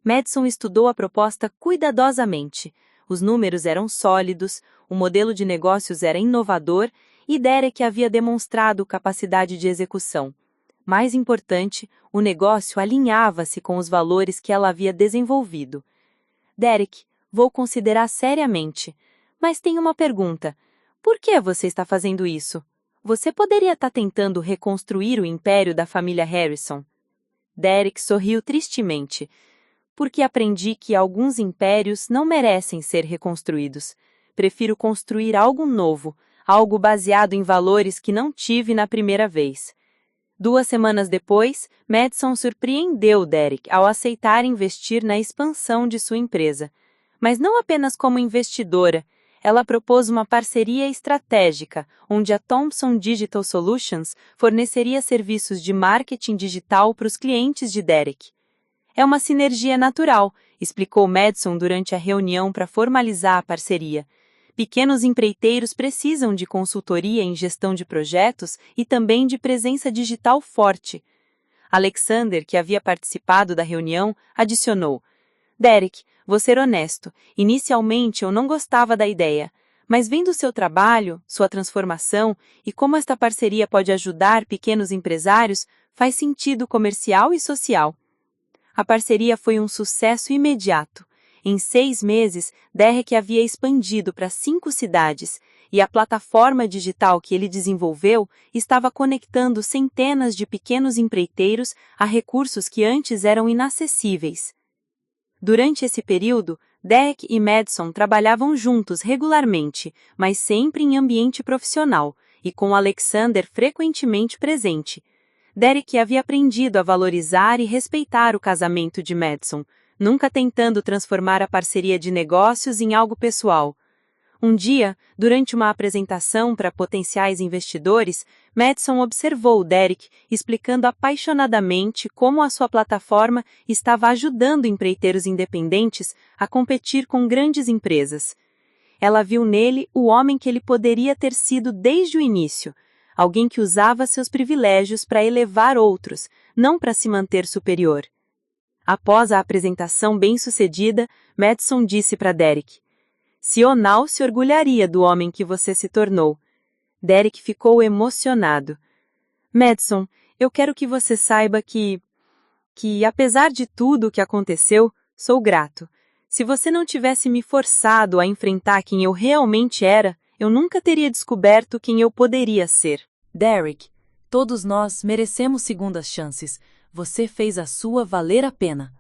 Madison estudou a proposta cuidadosamente. Os números eram sólidos, o modelo de negócios era inovador e Derek havia demonstrado capacidade de execução. Mais importante, o negócio alinhava-se com os valores que ela havia desenvolvido. Derek, vou considerar seriamente. Mas tenho uma pergunta. Por que você está fazendo isso? Você poderia estar tentando reconstruir o império da família Harrison. Derek sorriu tristemente. Porque aprendi que alguns impérios não merecem ser reconstruídos. Prefiro construir algo novo, algo baseado em valores que não tive na primeira vez. 2 semanas depois, Madison surpreendeu Derek ao aceitar investir na expansão de sua empresa. Mas não apenas como investidora, ela propôs uma parceria estratégica, onde a Thomson Digital Solutions forneceria serviços de marketing digital para os clientes de Derek. É uma sinergia natural, explicou Madison durante a reunião para formalizar a parceria. Pequenos empreiteiros precisam de consultoria em gestão de projetos e também de presença digital forte. Alexander, que havia participado da reunião, adicionou: Derek, vou ser honesto, inicialmente eu não gostava da ideia, mas vendo seu trabalho, sua transformação e como esta parceria pode ajudar pequenos empresários, faz sentido comercial e social. A parceria foi um sucesso imediato. Em 6 meses, Derek havia expandido para 5 cidades e a plataforma digital que ele desenvolveu estava conectando centenas de pequenos empreiteiros a recursos que antes eram inacessíveis. Durante esse período, Derek e Madison trabalhavam juntos regularmente, mas sempre em ambiente profissional, e com Alexander frequentemente presente. Derek havia aprendido a valorizar e respeitar o casamento de Madison, nunca tentando transformar a parceria de negócios em algo pessoal. Um dia, durante uma apresentação para potenciais investidores, Madison observou Derek explicando apaixonadamente como a sua plataforma estava ajudando empreiteiros independentes a competir com grandes empresas. Ela viu nele o homem que ele poderia ter sido desde o início, alguém que usava seus privilégios para elevar outros, não para se manter superior. Após a apresentação bem-sucedida, Madison disse para Derek: Sional se orgulharia do homem que você se tornou. Derek ficou emocionado. Madison, eu quero que você saiba que, apesar de tudo o que aconteceu, sou grato. Se você não tivesse me forçado a enfrentar quem eu realmente era, eu nunca teria descoberto quem eu poderia ser. Derek, todos nós merecemos segundas chances. Você fez a sua valer a pena.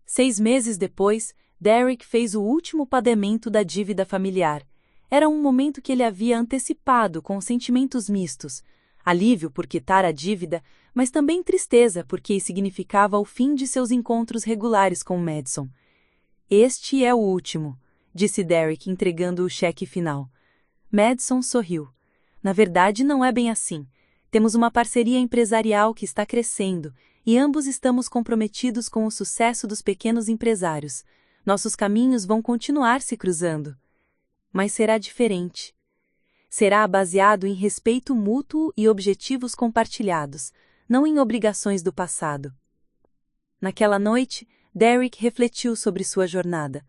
6 meses depois, Derek fez o último pagamento da dívida familiar. Era um momento que ele havia antecipado com sentimentos mistos. Alívio por quitar a dívida, mas também tristeza porque significava o fim de seus encontros regulares com Madison. Este é o último, disse Derek entregando o cheque final. Madison sorriu. Na verdade, não é bem assim. Temos uma parceria empresarial que está crescendo e ambos estamos comprometidos com o sucesso dos pequenos empresários. Nossos caminhos vão continuar se cruzando. Mas será diferente. Será baseado em respeito mútuo e objetivos compartilhados, não em obrigações do passado. Naquela noite, Derek refletiu sobre sua jornada.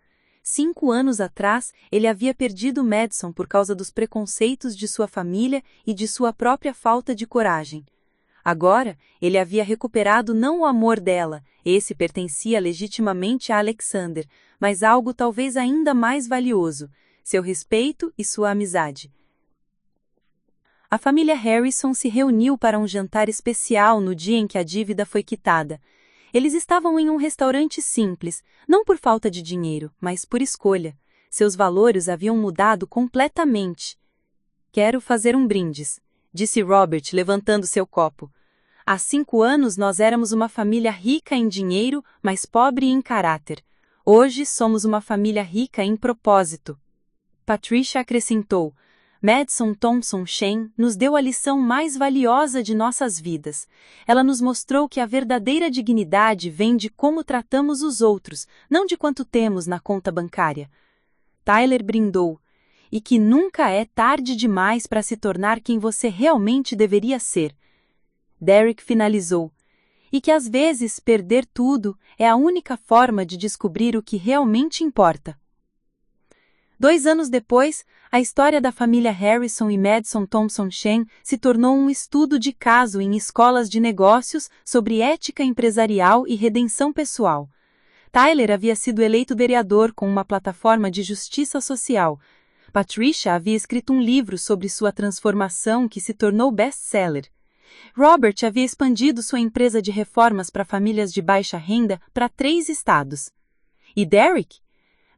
5 anos atrás, ele havia perdido Madison por causa dos preconceitos de sua família e de sua própria falta de coragem. Agora, ele havia recuperado não o amor dela, esse pertencia legitimamente a Alexander, mas algo talvez ainda mais valioso, seu respeito e sua amizade. A família Harrison se reuniu para um jantar especial no dia em que a dívida foi quitada. Eles estavam em um restaurante simples, não por falta de dinheiro, mas por escolha. Seus valores haviam mudado completamente. Quero fazer um brindis, disse Robert, levantando seu copo. Há 5 anos nós éramos uma família rica em dinheiro, mas pobre em caráter. Hoje somos uma família rica em propósito. Patricia acrescentou, Madison Thompson Shen nos deu a lição mais valiosa de nossas vidas. Ela nos mostrou que a verdadeira dignidade vem de como tratamos os outros, não de quanto temos na conta bancária. Tyler brindou, e que nunca é tarde demais para se tornar quem você realmente deveria ser. Derek finalizou, e que às vezes perder tudo é a única forma de descobrir o que realmente importa. 2 anos depois, a história da família Harrison e Madison Thompson Shen se tornou um estudo de caso em escolas de negócios sobre ética empresarial e redenção pessoal. Tyler havia sido eleito vereador com uma plataforma de justiça social. Patricia havia escrito um livro sobre sua transformação que se tornou best-seller. Robert havia expandido sua empresa de reformas para famílias de baixa renda para 3 estados. E Derek?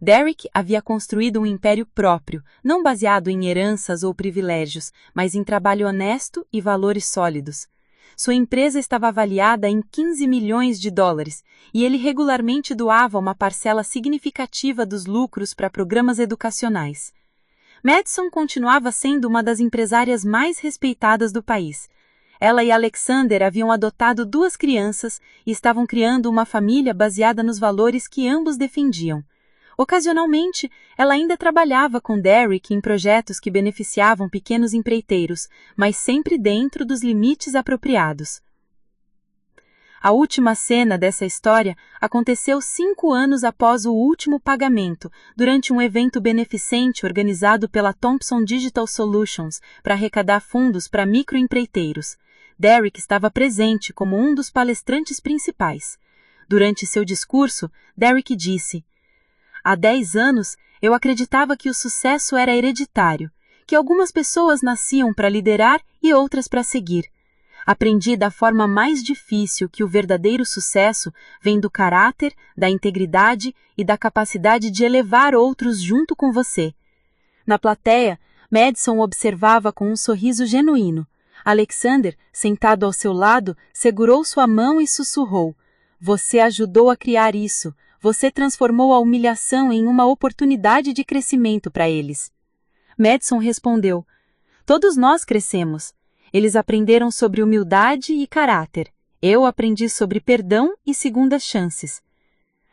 Derek havia construído um império próprio, não baseado em heranças ou privilégios, mas em trabalho honesto e valores sólidos. Sua empresa estava avaliada em $15 milhões, e ele regularmente doava uma parcela significativa dos lucros para programas educacionais. Madison continuava sendo uma das empresárias mais respeitadas do país. Ela e Alexander haviam adotado 2 crianças e estavam criando uma família baseada nos valores que ambos defendiam. Ocasionalmente, ela ainda trabalhava com Derek em projetos que beneficiavam pequenos empreiteiros, mas sempre dentro dos limites apropriados. A última cena dessa história aconteceu 5 anos após o último pagamento, durante um evento beneficente organizado pela Thompson Digital Solutions para arrecadar fundos para microempreiteiros. Derek estava presente como um dos palestrantes principais. Durante seu discurso, Derek disse: Há 10 anos, eu acreditava que o sucesso era hereditário, que algumas pessoas nasciam para liderar e outras para seguir. Aprendi da forma mais difícil que o verdadeiro sucesso vem do caráter, da integridade e da capacidade de elevar outros junto com você. Na plateia, Madison observava com um sorriso genuíno. Alexander, sentado ao seu lado, segurou sua mão e sussurrou: Você ajudou a criar isso. Você transformou a humilhação em uma oportunidade de crescimento para eles. Madison respondeu: Todos nós crescemos. Eles aprenderam sobre humildade e caráter. Eu aprendi sobre perdão e segundas chances.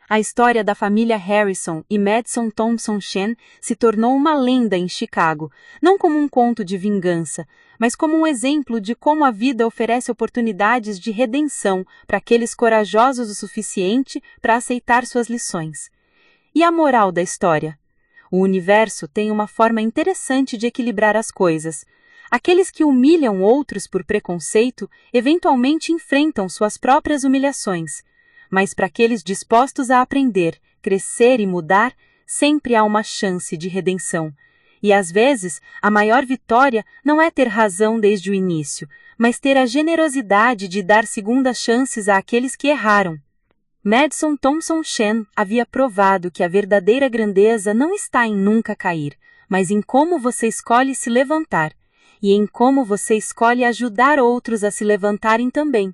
A história da família Harrison e Madison Thompson Shen se tornou uma lenda em Chicago, não como um conto de vingança, mas como um exemplo de como a vida oferece oportunidades de redenção para aqueles corajosos o suficiente para aceitar suas lições. E a moral da história? O universo tem uma forma interessante de equilibrar as coisas. Aqueles que humilham outros por preconceito eventualmente enfrentam suas próprias humilhações. Mas para aqueles dispostos a aprender, crescer e mudar, sempre há uma chance de redenção. E às vezes, a maior vitória não é ter razão desde o início, mas ter a generosidade de dar segundas chances àqueles que erraram. Madison Thompson Shen havia provado que a verdadeira grandeza não está em nunca cair, mas em como você escolhe se levantar, e em como você escolhe ajudar outros a se levantarem também.